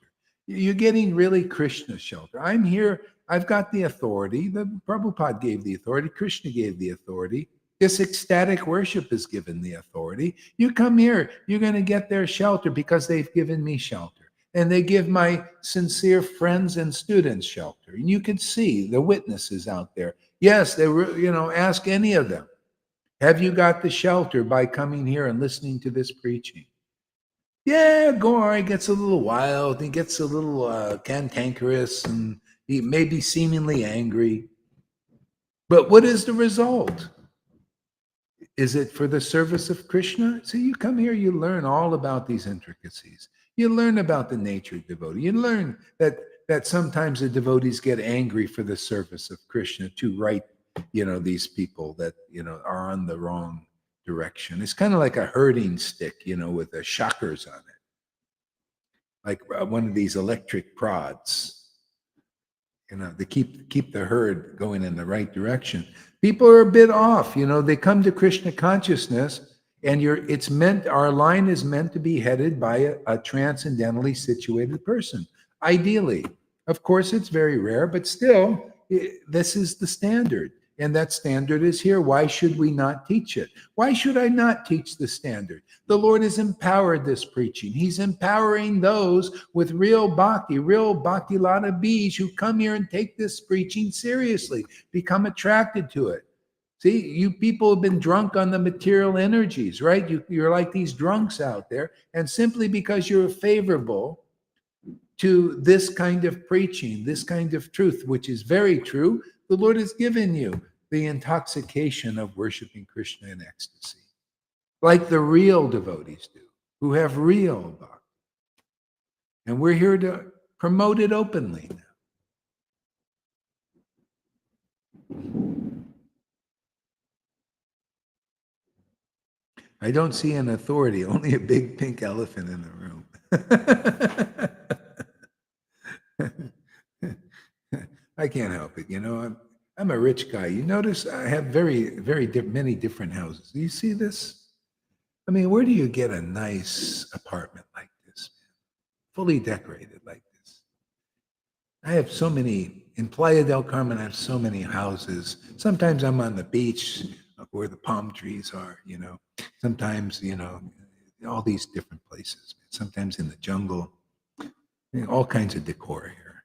You're getting really Krishna's shelter. I'm here. I've got the authority. The Prabhupada gave the authority. Krishna gave the authority. This ecstatic worship is given the authority. You come here. You're going to get their shelter because they've given me shelter. And they give my sincere friends and students shelter. And you can see the witnesses out there. Yes, they were, ask any of them. Have you got the shelter by coming here and listening to this preaching? Yeah, Gorai gets a little wild. He gets a little cantankerous and he may be seemingly angry. But what is the result? Is it for the service of Krishna? So you come here, you learn all about these intricacies. You learn about the nature of devotee. You learn that sometimes the devotees get angry for the service of Krishna to right, these people that, are on the wrong direction. It's kind of like a herding stick, with the shockers on it. Like one of these electric prods, to keep the herd going in the right direction. People are a bit off, they come to Krishna consciousness. And our line is meant to be headed by a transcendentally situated person, ideally. Of course, it's very rare, but still, this is the standard. And that standard is here. Why should we not teach it? Why should I not teach the standard? The Lord has empowered this preaching. He's empowering those with real bhakti lata bees who come here and take this preaching seriously, become attracted to it. See, you people have been drunk on the material energies, right? You're like these drunks out there. And simply because you're favorable to this kind of preaching, this kind of truth, which is very true, the Lord has given you the intoxication of worshiping Krishna in ecstasy, like the real devotees do, who have real bhakti. And we're here to promote it openly now. I don't see an authority, only a big pink elephant in the room. I can't help it. I'm a rich guy. You notice I have many different houses. Do you see this? I mean, where do you get a nice apartment like this, man? Fully decorated like this? I have so many, in Playa del Carmen, I have so many houses. Sometimes I'm on the beach where the palm trees are, Sometimes, all these different places. Sometimes in the jungle. All kinds of decor here.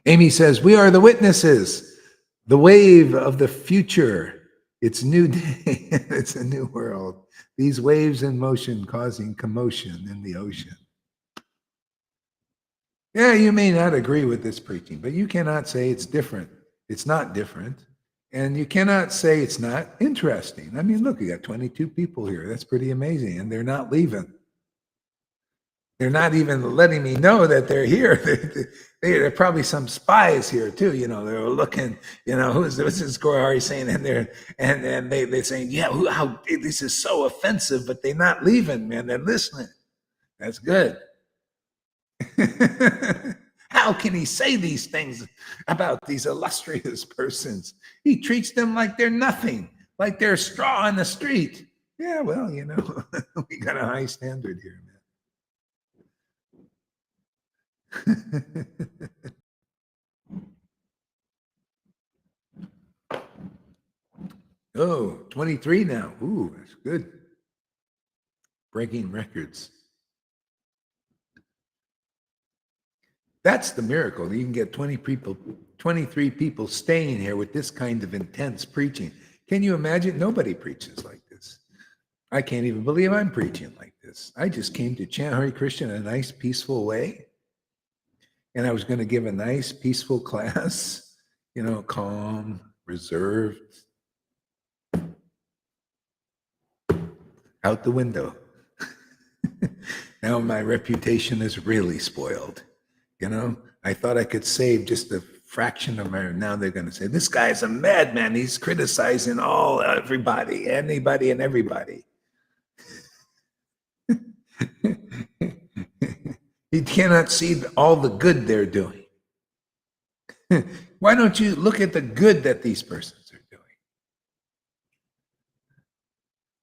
Amy says, we are the witnesses. The wave of the future. It's new day. It's a new world. These waves in motion causing commotion in the ocean. Yeah, you may not agree with this preaching, but you cannot say it's different. It's not different. And you cannot say it's not interesting. I mean, look, you got 22 people here. That's pretty amazing. And they're not leaving. They're not even letting me know that they're here. There are probably some spies here too. They're looking. What's this Gohari saying? And they're saying, yeah, how this is so offensive, but they're not leaving, man. They're listening. That's good. How can he say these things about these illustrious persons? He treats them like they're nothing, like they're straw on the street. Yeah, well, we got a high standard here, man. Oh, 23 now. Ooh, that's good. Breaking records. That's the miracle. You can get 23 people staying here with this kind of intense preaching. Can you imagine? Nobody preaches like this. I can't even believe I'm preaching like this. I just came to chant Hare Krishna in a nice, peaceful way. And I was going to give a nice, peaceful class, calm, reserved. Out the window. Now my reputation is really spoiled. I thought I could save just a fraction of my. Now they're going to say, this guy's a madman. He's criticizing everybody, anybody, and everybody. He cannot see all the good they're doing. Why don't you look at the good that these persons are doing?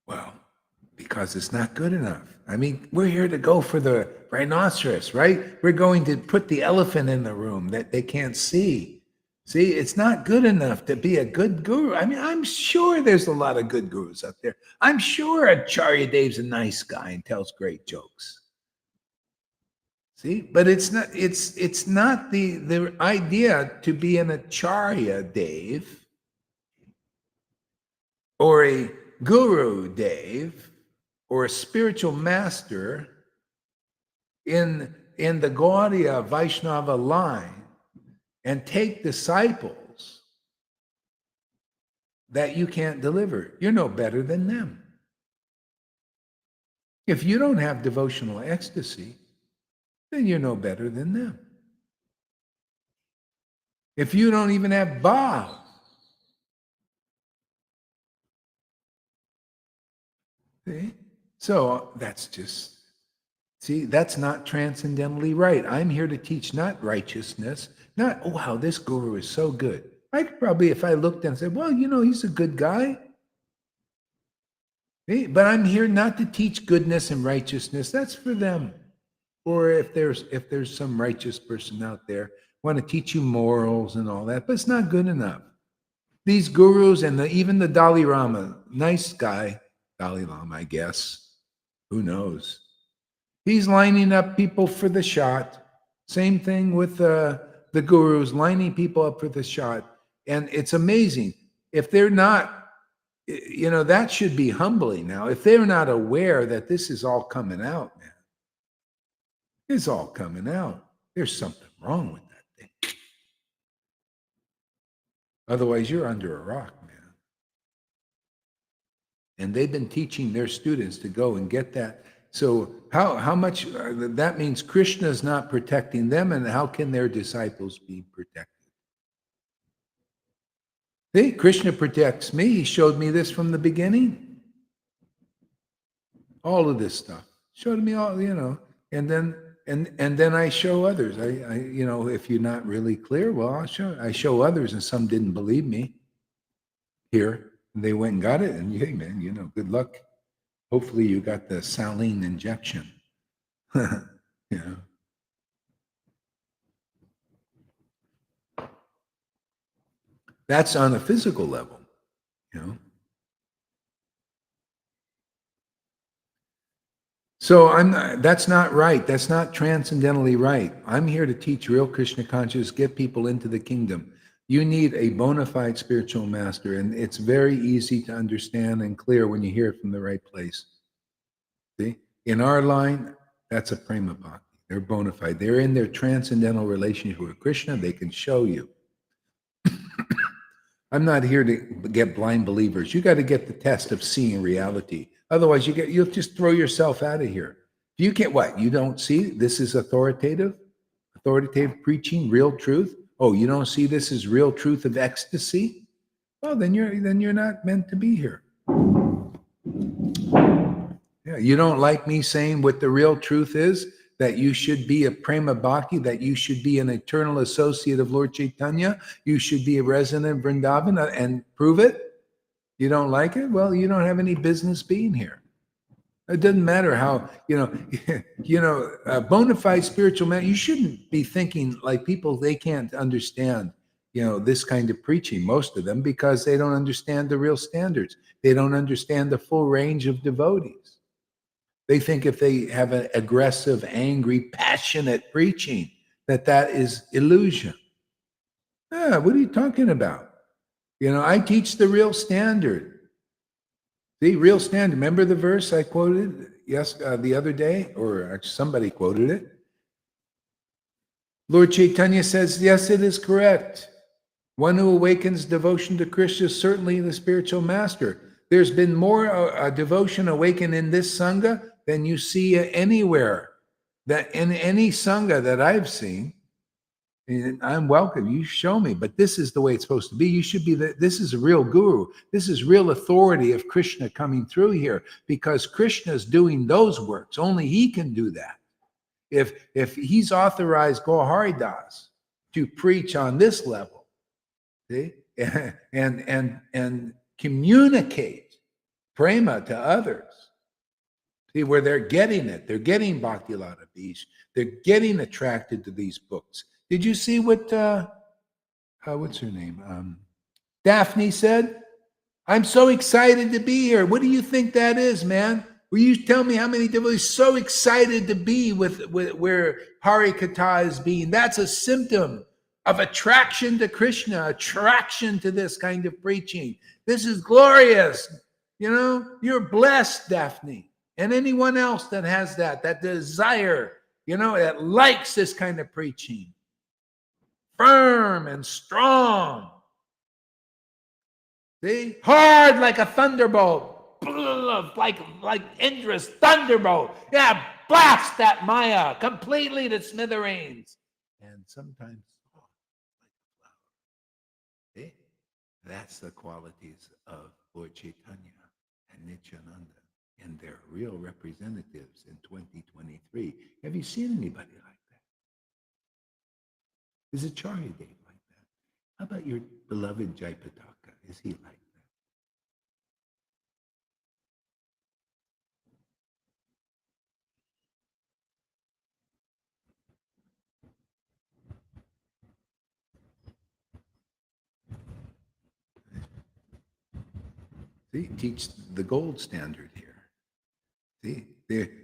Well, because it's not good enough. I mean, we're here to go for the rhinoceros, right? We're going to put the elephant in the room that they can't see. See, it's not good enough to be a good guru. I mean, I'm sure there's a lot of good gurus out there. I'm sure Acharya Dev's a nice guy and tells great jokes. See, but it's not the idea to be an Acharya Dev or a Guru Dev or a spiritual master in the Gaudiya Vaishnava line and take disciples that you can't deliver. You're no better than them. If you don't have devotional ecstasy, then you're no better than them. If you don't even have bhav, see? So that's not transcendentally right. I'm here to teach not righteousness, not, oh, wow, this guru is so good. I could probably, if I looked and said, well, he's a good guy. But I'm here not to teach goodness and righteousness. That's for them. Or if there's some righteous person out there, want to teach you morals and all that, but it's not good enough. These gurus and even the Dalai Lama, nice guy, Dalai Lama, I guess. Who knows? He's lining up people for the shot. Same thing with the gurus, lining people up for the shot. And it's amazing. If they're not, that should be humbling now. If they're not aware that this is all coming out, man, it's all coming out. There's something wrong with that thing. Otherwise, you're under a rock, man. And they've been teaching their students to go and get that. So how much that means Krishna is not protecting them, and how can their disciples be protected? See, Krishna protects me. He showed me this from the beginning. All of this stuff. Showed me all, and then I show others. I if you're not really clear, well, I show others, and some didn't believe me here. And they went and got it, and hey, man, good luck. Hopefully you got the saline injection. That's on a physical level, So that's not right. That's not transcendentally right. I'm here to teach real Krishna consciousness, get people into the kingdom. You need a bona fide spiritual master, and it's very easy to understand and clear when you hear it from the right place. See? In our line, that's a prema bhakti. They're bona fide. They're in their transcendental relationship with Krishna. They can show you. I'm not here to get blind believers. You got to get the test of seeing reality. Otherwise, you'll just throw yourself out of here. You can't what? You don't see this is authoritative preaching, real truth. Oh, you don't see this as real truth of ecstasy? Well, then you're not meant to be here. Yeah, you don't like me saying what the real truth is, that you should be a prema bhakti, that you should be an eternal associate of Lord Caitanya, you should be a resident of Vrindavan and prove it? You don't like it? Well, you don't have any business being here. It doesn't matter how, a bona fide spiritual man, you shouldn't be thinking like people, they can't understand, this kind of preaching, most of them, because they don't understand the real standards. They don't understand the full range of devotees. They think if they have an aggressive, angry, passionate preaching, that is illusion. Yeah, what are you talking about? I teach the real standard. The real standard. Remember the verse I quoted the other day, or actually somebody quoted it? Lord Caitanya says, yes, it is correct. One who awakens devotion to Krishna is certainly the spiritual master. There's been more devotion awakened in this Sangha than you see anywhere. That in any Sangha that I've seen, and I'm welcome. You show me, but this is the way it's supposed to be. You should be this is a real guru. This is real authority of Krishna coming through here, because Krishna is doing those works. Only he can do that. If he's authorized Gaur Das to preach on this level, see, and communicate prema to others, see, where they're getting it. They're getting Bhakti Lata Bish. They're getting attracted to these books. Did you see what, what's her name? Daphne said? I'm so excited to be here. What do you think that is, man? Will you tell me how many devotees so excited to be with where Hari Katha is being? That's a symptom of attraction to Krishna, attraction to this kind of preaching. This is glorious. You're blessed, Daphne. And anyone else that has that desire, that likes this kind of preaching. Firm and strong. See? Hard like a thunderbolt. Like Indra's thunderbolt. Yeah, blast that Maya completely to smithereens. And sometimes soft like a flower. See? That's the qualities of Lord Caitanya and Nityananda and their real representatives in 2023. Have you seen anybody like that? Is Acharya Dev like that? How about your beloved Jayapataka? Is he like that? See, teach the gold standard here. See,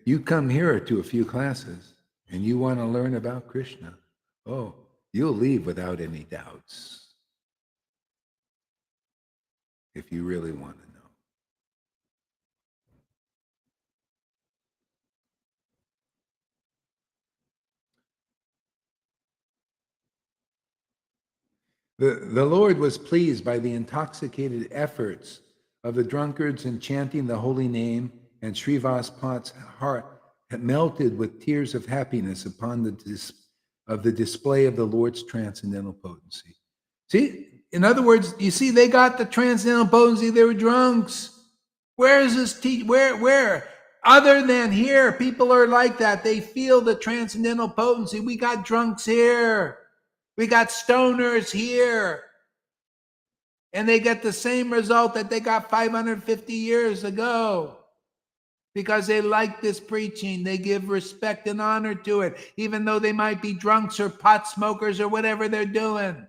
you come here to a few classes and you want to learn about Krishna. Oh, you'll leave without any doubts if you really want to know. The Lord was pleased by the intoxicated efforts of the drunkards in chanting the holy name, and Srivas Pat's heart had melted with tears of happiness upon the display of the Lord's transcendental potency. See, in other words, you see, they got the transcendental potency. They were drunks. Where is this where? Other than here, people are like that. They feel the transcendental potency. We got drunks here. We got stoners here. And they get the same result that they got 550 years ago. Because they like this preaching. They give respect and honor to it, even though they might be drunks or pot smokers or whatever they're doing.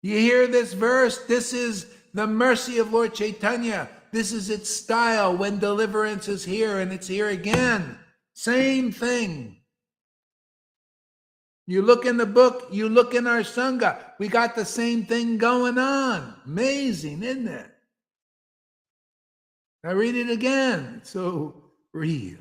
You hear this verse? This is the mercy of Lord Caitanya. This is its style when deliverance is here, and it's here again. Same thing. You look in the book, you look in our Sangha, we got the same thing going on. Amazing, isn't it? I read it again. It's so real.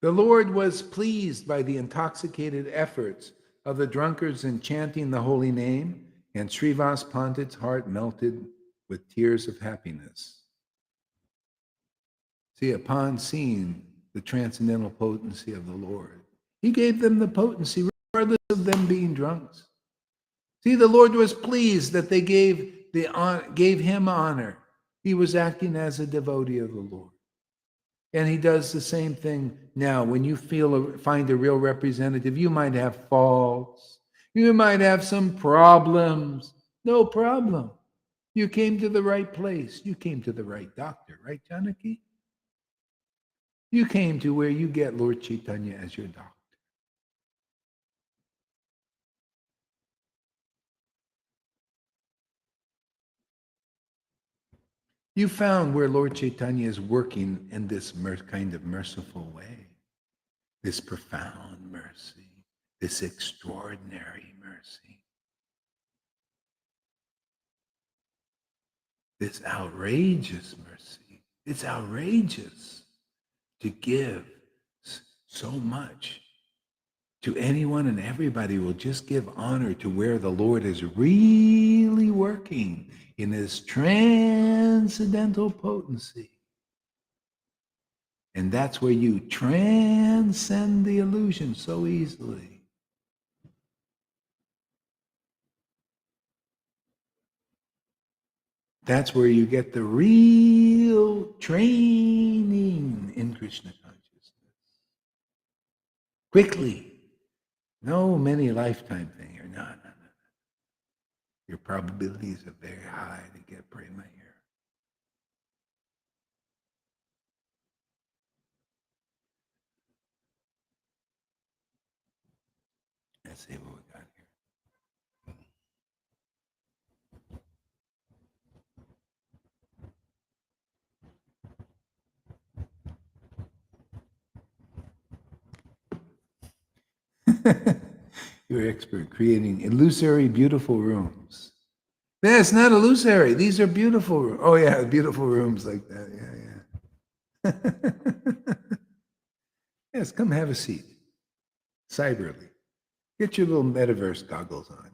The Lord was pleased by the intoxicated efforts of the drunkards in chanting the holy name, and Srivas Pandit's heart melted with tears of happiness. See, upon seeing the transcendental potency of the Lord, he gave them the potency regardless of them being drunks. See, the Lord was pleased that they gave him honor. He was acting as a devotee of the Lord. And he does the same thing now. When you find a real representative, you might have faults. You might have some problems. No problem. You came to the right place. You came to the right doctor, right, Janaki? You came to where you get Lord Caitanya as your doctor. You found where Lord Caitanya is working in this kind of merciful way, this profound mercy, this extraordinary mercy, this outrageous mercy. It's outrageous to give so much to anyone and everybody who will just give honor to where the Lord is really working in his transcendental potency. And that's where you transcend the illusion so easily. That's where you get the real training in Krishna consciousness. Quickly. No many lifetime thing here. No. Your probabilities are very high to get prema here. Let's see what we got here. You're expert creating illusory, beautiful rooms. Yeah, it's not illusory. These are beautiful rooms. Oh, yeah, beautiful rooms like that. Yeah. Yes, come have a seat. Cyberly. Get your little metaverse goggles on,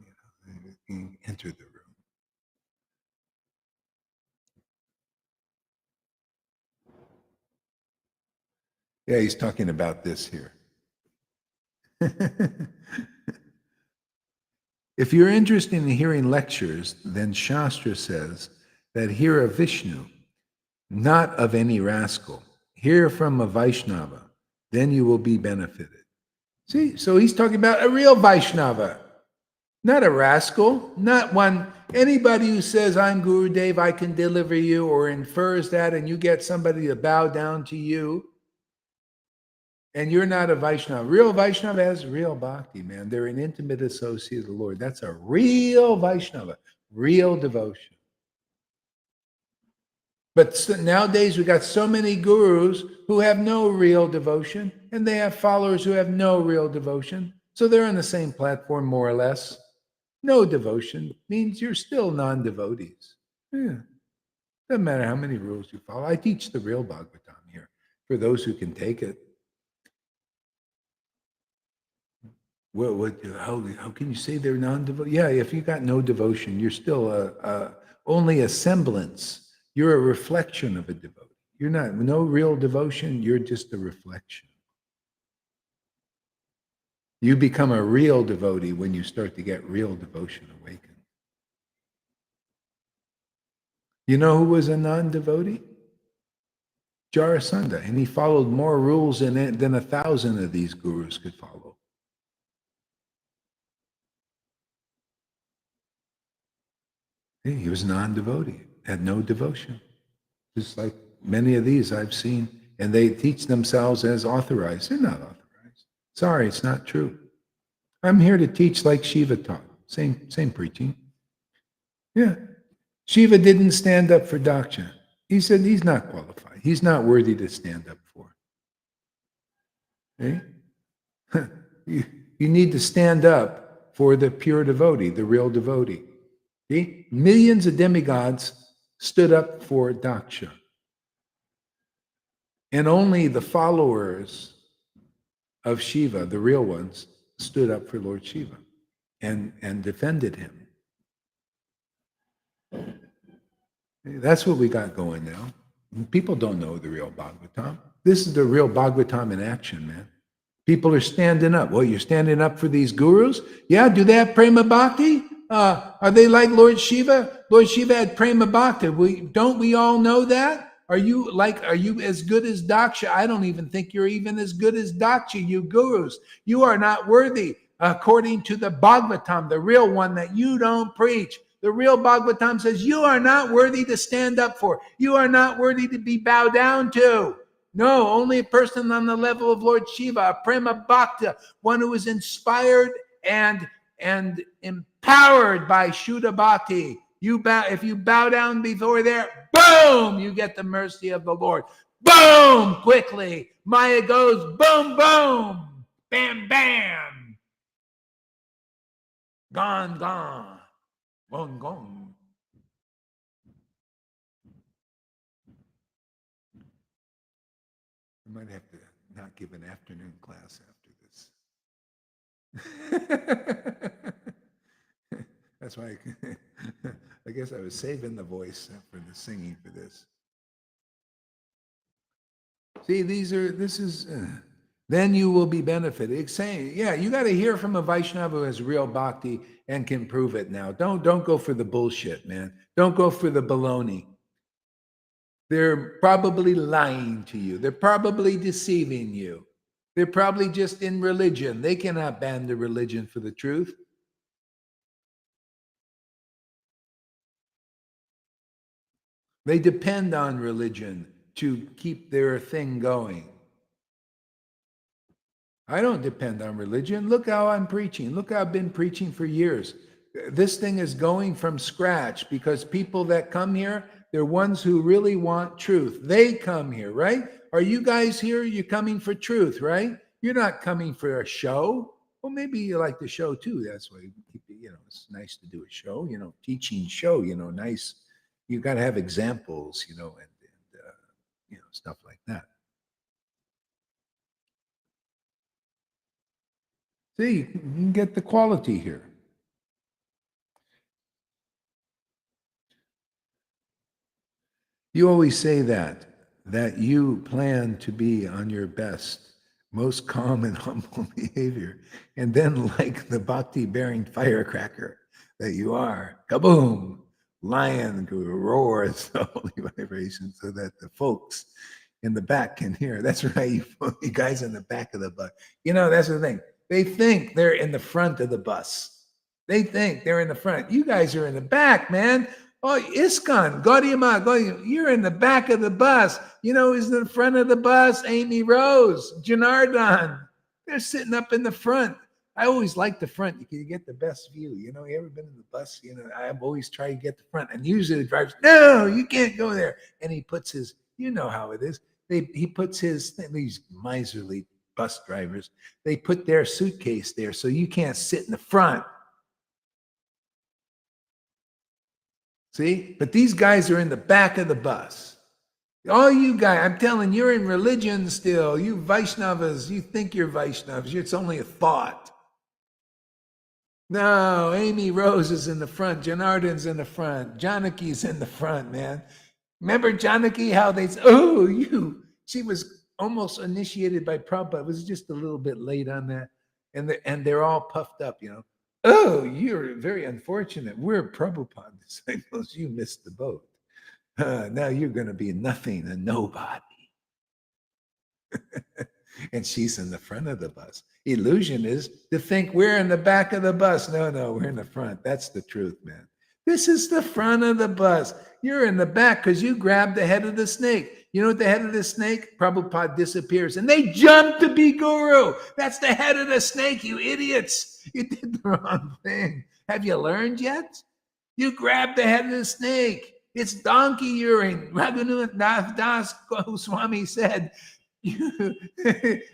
and enter the room. Yeah, he's talking about this here. If you're interested in hearing lectures, then Shastra says that hear of Vishnu, not of any rascal. Hear from a Vaishnava, then you will be benefited. See, so he's talking about a real Vaishnava, not a rascal, not one, anybody who says, I'm Guru Dev, I can deliver you, or infers that, and you get somebody to bow down to you, and you're not a Vaishnava. Real Vaishnava has real bhakti, man. They're an intimate associate of the Lord. That's a real Vaishnava, real devotion. But nowadays, we got so many gurus who have no real devotion, and they have followers who have no real devotion. So they're on the same platform, more or less. No devotion means you're still non-devotees. Yeah. Doesn't matter how many rules you follow. I teach the real Bhagavatam here for those who can take it. How can you say they're non-devoted? Yeah, if you got no devotion, you're still only a semblance. You're a reflection of a devotee. You're not, no real devotion, you're just a reflection. You become a real devotee when you start to get real devotion awakened. You know who was a non-devotee? Jarasandha, and he followed more rules than 1,000 of these gurus could follow. He was non-devotee, had no devotion. Just like many of these I've seen, and they teach themselves as authorized. They're not authorized. Sorry, it's not true. I'm here to teach like Shiva taught. Same preaching. Yeah. Shiva didn't stand up for Daksha. He said he's not qualified. He's not worthy to stand up for. Okay? You need to stand up for the pure devotee, the real devotee. See? Millions of demigods stood up for Daksha. And only the followers of Shiva, the real ones, stood up for Lord Shiva and defended him. That's what we got going now. People don't know the real Bhagavatam. This is the real Bhagavatam in action, man. People are standing up. Well, you're standing up for these gurus? Yeah, do they have prema bhakti? Are they like Lord Shiva? Lord Shiva had prema bhakti. Don't we all know that? Are you as good as Daksha? I don't even think you're even as good as Daksha, you gurus. You are not worthy, according to the Bhagavatam, the real one that you don't preach. The real Bhagavatam says you are not worthy to stand up for. You are not worthy to be bowed down to. No, only a person on the level of Lord Shiva, a prema bhakta, one who is inspired and empowered by Shuddha Bhakti. If you bow down before there, boom, you get the mercy of the Lord. Boom, quickly. Maya goes boom, boom, bam, bam. Gone, gone. Gone, gone. I might have to not give an afternoon class after this. That's why I guess I was saving the voice for the singing for this. See, then you will be benefited. It's saying, yeah, you got to hear from a Vaishnava who has real bhakti and can prove it now. Don't go for the bullshit, man. Don't go for the baloney. They're probably lying to you. They're probably deceiving you. They're probably just in religion. They cannot ban the religion for the truth. They depend on religion to keep their thing going. I don't depend on religion. Look how I'm preaching. Look how I've been preaching for years. This thing is going from scratch because people that come here, they're ones who really want truth. They come here, right? Are you guys here? You're coming for truth, right? You're not coming for a show. Well, maybe you like the show too. That's why it's nice to do a show, teaching show, nice. You got to have examples, and stuff like that. See, you can get the quality here. You always say that you plan to be on your best, most calm and humble behavior. And then like the bhakti-bearing firecracker that you are, kaboom, lion roars the holy vibration so that the folks in the back can hear. That's right, you guys in the back of the bus. That's the thing. They think they're in the front of the bus. They think they're in the front. You guys are in the back, man. Oh, ISKCON, Gaudiya, you're in the back of the bus. Who's in the front of the bus? Amy Rose, Janardhan. They're sitting up in the front. I always like the front. You get the best view. You ever been in the bus? I've always tried to get the front. And usually the driver's, no, you can't go there. And he puts his, how it is. He puts his, these miserly bus drivers, they put their suitcase there so you can't sit in the front. See? But these guys are in the back of the bus. All you guys, I'm telling you, you're in religion still. You Vaishnavas, you think you're Vaishnavas. It's only a thought. No, Amy Rose is in the front. Janardhan's in the front. Janaki's in the front, man. Remember Janaki, how they said, she was almost initiated by Prabhupada. It was just a little bit late on that. And they're all puffed up, Oh, you're very unfortunate. We're Prabhupada disciples. You missed the boat. Now you're going to be nothing and nobody. And she's in the front of the bus. Illusion is to think we're in the back of the bus. No, we're in the front. That's the truth, man. This is the front of the bus. You're in the back because you grabbed the head of the snake. You know what the head of the snake? Prabhupada disappears and they jump to be guru. That's the head of the snake, you idiots. You did the wrong thing. Have you learned yet? You grab the head of the snake. It's donkey urine. Raghunath Das Goswami said, you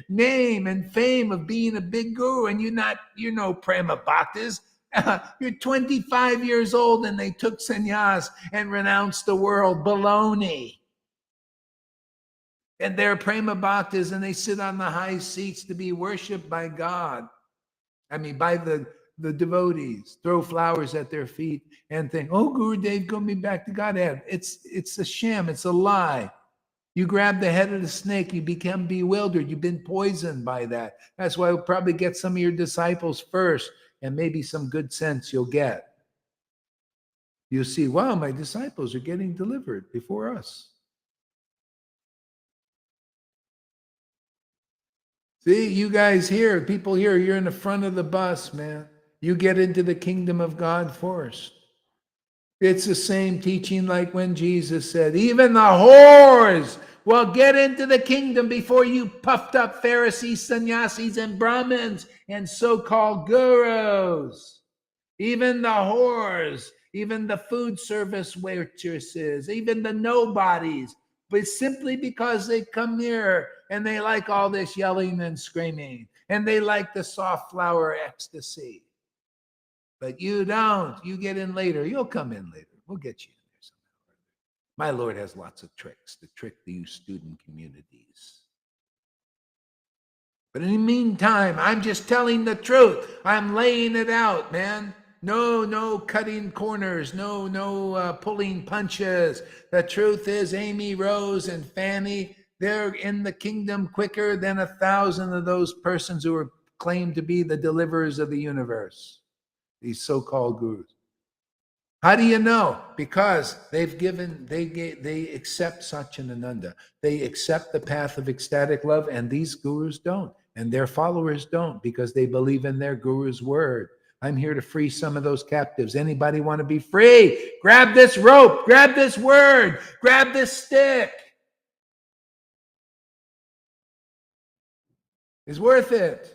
name and fame of being a big guru, and you're no prema bhaktas. You're 25 years old and they took sannyas and renounced the world. Baloney. And they're prema bhaktas and they sit on the high seats to be worshipped by God. I mean, by the devotees, throw flowers at their feet and think, oh, Guru Dev, got me back to Godhead. It's a sham. It's a lie. You grab the head of the snake, you become bewildered. You've been poisoned by that. That's why we'll probably get some of your disciples first, and maybe some good sense you'll get. You'll see, wow, my disciples are getting delivered before us. See, you guys here, people here, you're in the front of the bus, man. You get into the kingdom of God first. It's the same teaching like when Jesus said, even the whores will get into the kingdom before you puffed up Pharisees, sannyasis, and Brahmins and so-called gurus. Even the whores, even the food service waitresses, even the nobodies, but simply because they come here and they like all this yelling and screaming, and they like the soft flower ecstasy. But you don't. You get in later. You'll come in later. We'll get you in there somehow. My Lord has lots of tricks to trick the student communities. But in the meantime, I'm just telling the truth. I'm laying it out, man. No cutting corners. No pulling punches. The truth is, Amy, Rose, and Fanny, they're in the kingdom quicker than 1,000 of those persons who are claimed to be the deliverers of the universe. These so-called gurus. How do you know? Because they accept Satchidananda. They accept the path of ecstatic love, and these gurus don't, and their followers don't, because they believe in their guru's word. I'm here to free some of those captives. Anybody want to be free? Grab this rope, grab this word, grab this stick. It's worth it.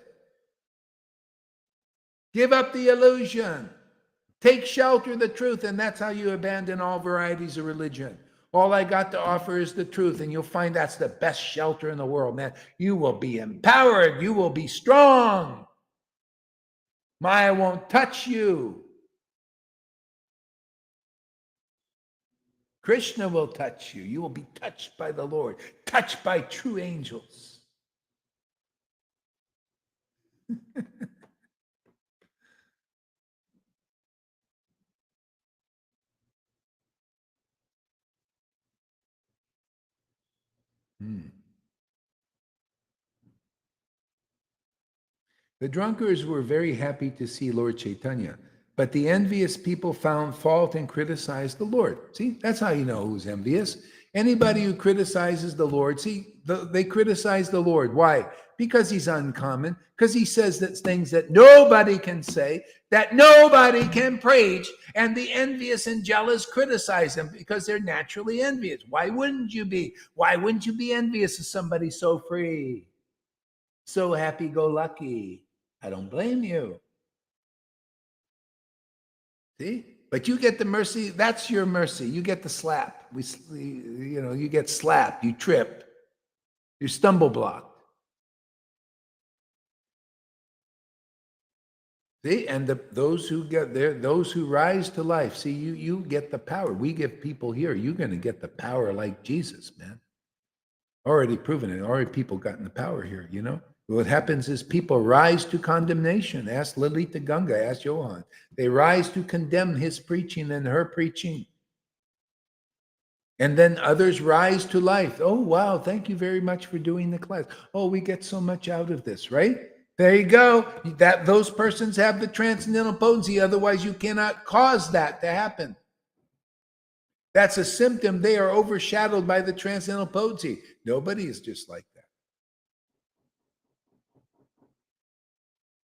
Give up the illusion. Take shelter of the truth, and that's how you abandon all varieties of religion. All I got to offer is the truth, and you'll find that's the best shelter in the world, man. You will be empowered. You will be strong. Maya won't touch you. Krishna will touch you. You will be touched by the Lord, touched by true angels. The drunkards were very happy to see Lord Caitanya, but the envious people found fault and criticized the Lord. See, that's how you know who's envious. Anybody who criticizes the Lord, they criticize the Lord. Why? Because he's uncommon, because he says that things that nobody can say, that nobody can preach, and the envious and jealous criticize him because they're naturally envious. Why wouldn't you be? Why wouldn't you be envious of somebody so free, so happy-go-lucky? I don't blame you. See? But you get the mercy. That's your mercy. You get the slap. You get slapped. You trip. You stumble blocked. See? And those who get there, those who rise to life. See, you get the power. We give people here. You're going to get the power like Jesus, man. Already proven it. Already people gotten the power here, you know? What happens is people rise to condemnation. Ask Lalita Ganga, ask Johan. They rise to condemn his preaching and her preaching. And then others rise to life. Oh, wow, thank you very much for doing the class. Oh, we get so much out of this, right? There you go. Those persons have the transcendental potency. Otherwise, you cannot cause that to happen. That's a symptom. They are overshadowed by the transcendental potency. Nobody is just like that.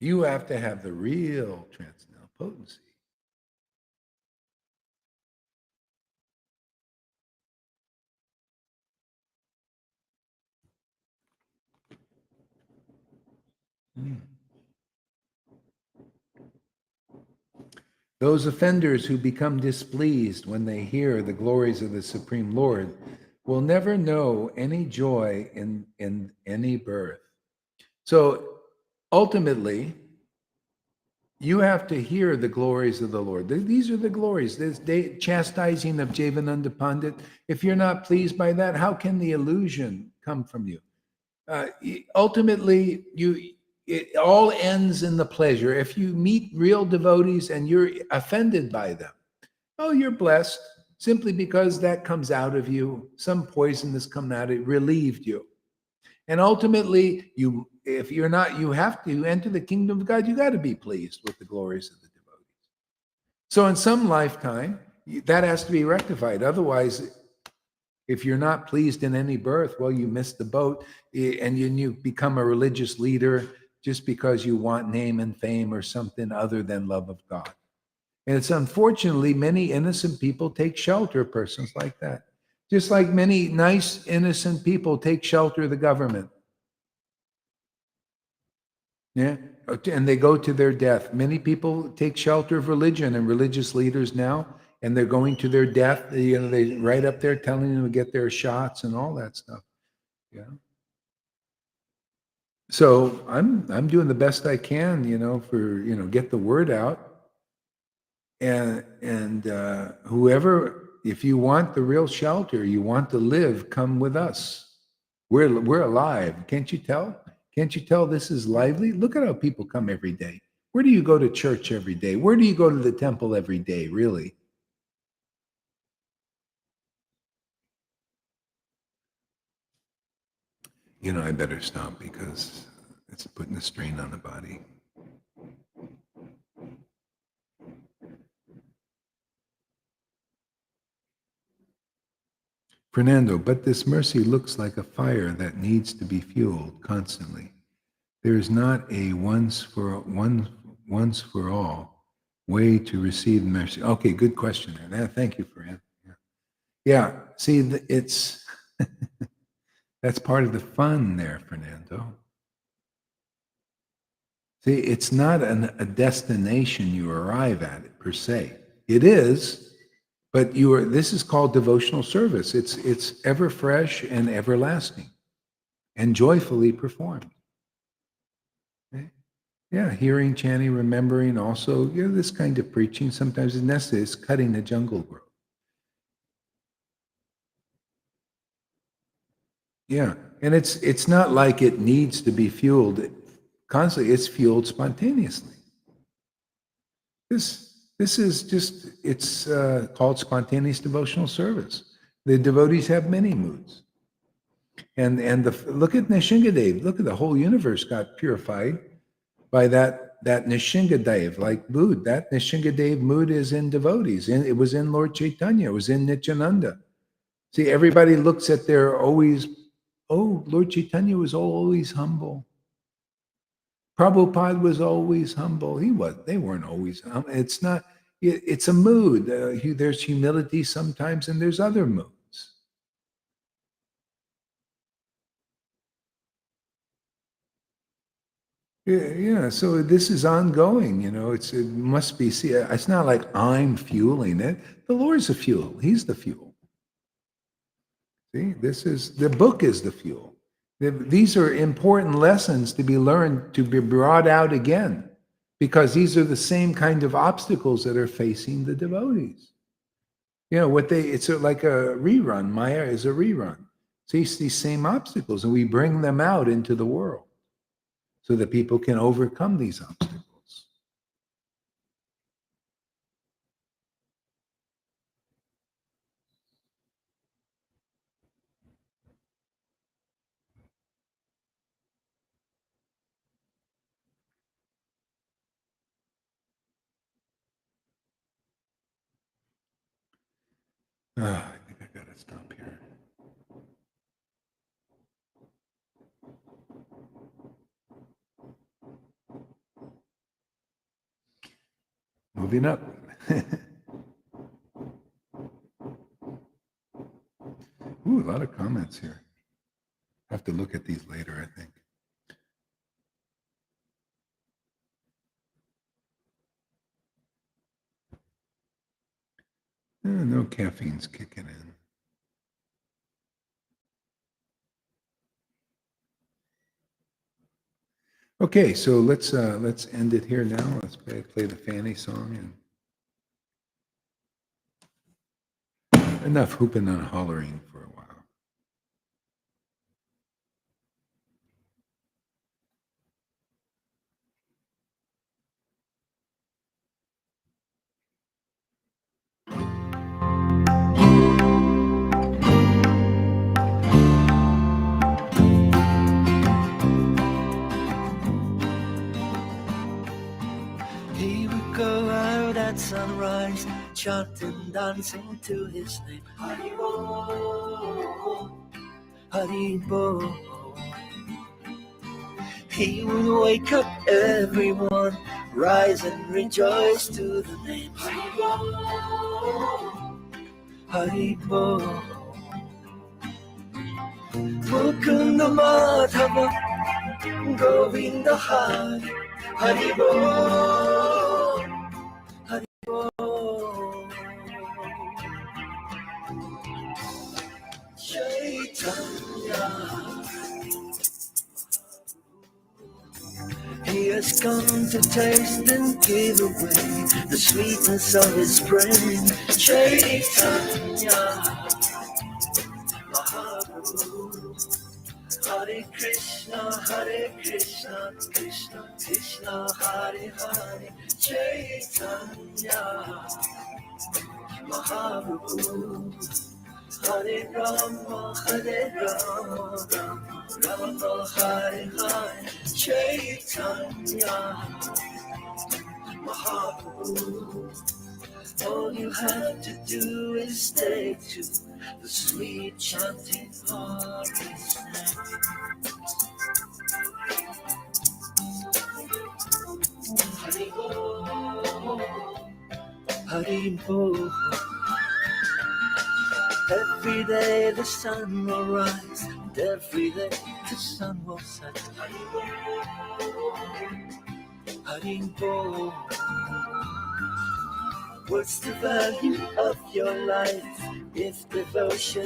You have to have the real transcendental potency. Those offenders who become displeased when they hear the glories of the Supreme Lord will never know any joy in any birth. So ultimately, you have to hear the glories of the Lord. These are the glories. This chastising of Jivananda Pandit. If you're not pleased by that, how can the illusion come from you? Ultimately, it all ends in the pleasure. If you meet real devotees and you're offended by them, oh, you're blessed simply because that comes out of you. Some poison has come out, it relieved you. And ultimately, if you're not, you have to enter the kingdom of God. You got to be pleased with the glories of the devotees. So in some lifetime, that has to be rectified. Otherwise, if you're not pleased in any birth, well, you missed the boat, and you become a religious leader just because you want name and fame or something other than love of God. And it's unfortunately many innocent people take shelter of persons like that. Just like many nice, innocent people take shelter of the government. Yeah. And they go to their death. Many people take shelter of religion and religious leaders now, and they're going to their death. They right up there telling them to get their shots and all that stuff. Yeah. So I'm doing the best I can, for get the word out. And whoever, if you want the real shelter, you want to live, come with us. We're alive. Can't you tell? Can't you tell this is lively? Look at how people come every day. Where do you go to church every day? Where do you go to the temple every day, really? I better stop because it's putting a strain on the body. Fernando, but this mercy looks like a fire that needs to be fueled constantly. There is not a once for all way to receive mercy. Okay, good question. Thank you for it. Yeah. See, it's that's part of the fun there, Fernando. See, it's not a destination you arrive at it, per se. It is, but this is called devotional service. It's ever fresh and everlasting and joyfully performed. Okay? Yeah, hearing, chanting, remembering, also, this kind of preaching sometimes is necessary. It's cutting the jungle growth. Yeah, and it's not like it needs to be fueled constantly. It's fueled spontaneously. This is just it's called spontaneous devotional service. The devotees have many moods, and look at Nishingadev. Look at the whole universe got purified by that Nishingadev like mood. That Nishingadev mood is in devotees, and it was in Lord Caitanya. It was in Nityananda. See, everybody looks at their always. Oh, Lord Chaitanya was always humble. Prabhupada was always humble. They weren't always humble. It's not, it's a mood. There's humility sometimes, and there's other moods. Yeah, so this is ongoing, it must be, see, it's not like I'm fueling it. The Lord's the fuel. He's the fuel. See, the book is the fuel. These are important lessons to be learned, to be brought out again, because these are the same kind of obstacles that are facing the devotees. It's like a rerun. Maya is a rerun. So it's these same obstacles, and we bring them out into the world so that people can overcome these obstacles. I think I gotta stop here. Moving up. Ooh, a lot of comments here. I have to look at these later, I think. No caffeine's kicking in. Okay, so let's end it here now. Let's play the Fanny song and enough hooping and hollering for a while. He would go out at sunrise, chanting, dancing to his name. Haribo, Haribo. He would wake up everyone, rise and rejoice to the name. Haribo, Haribo. Mukunda Madhava, Govinda Hari, Haribo, Haribo. Chaitanya, he has come to taste and give away the sweetness of his brain. Chaitanya, Mahaprabhu. Hare Krishna, Krishna Krishna, Hare Hare. Chaitanya, Mahaprabhu. Hare Rama, Rama Hare Hare. Chaitanya, Mahaprabhu. All you have to do is take to the sweet chanting of his name. Haribo, Haribo. Every day the sun will rise, and every day the sun will set. Haribo, Haribo. What's the value of your life if devotion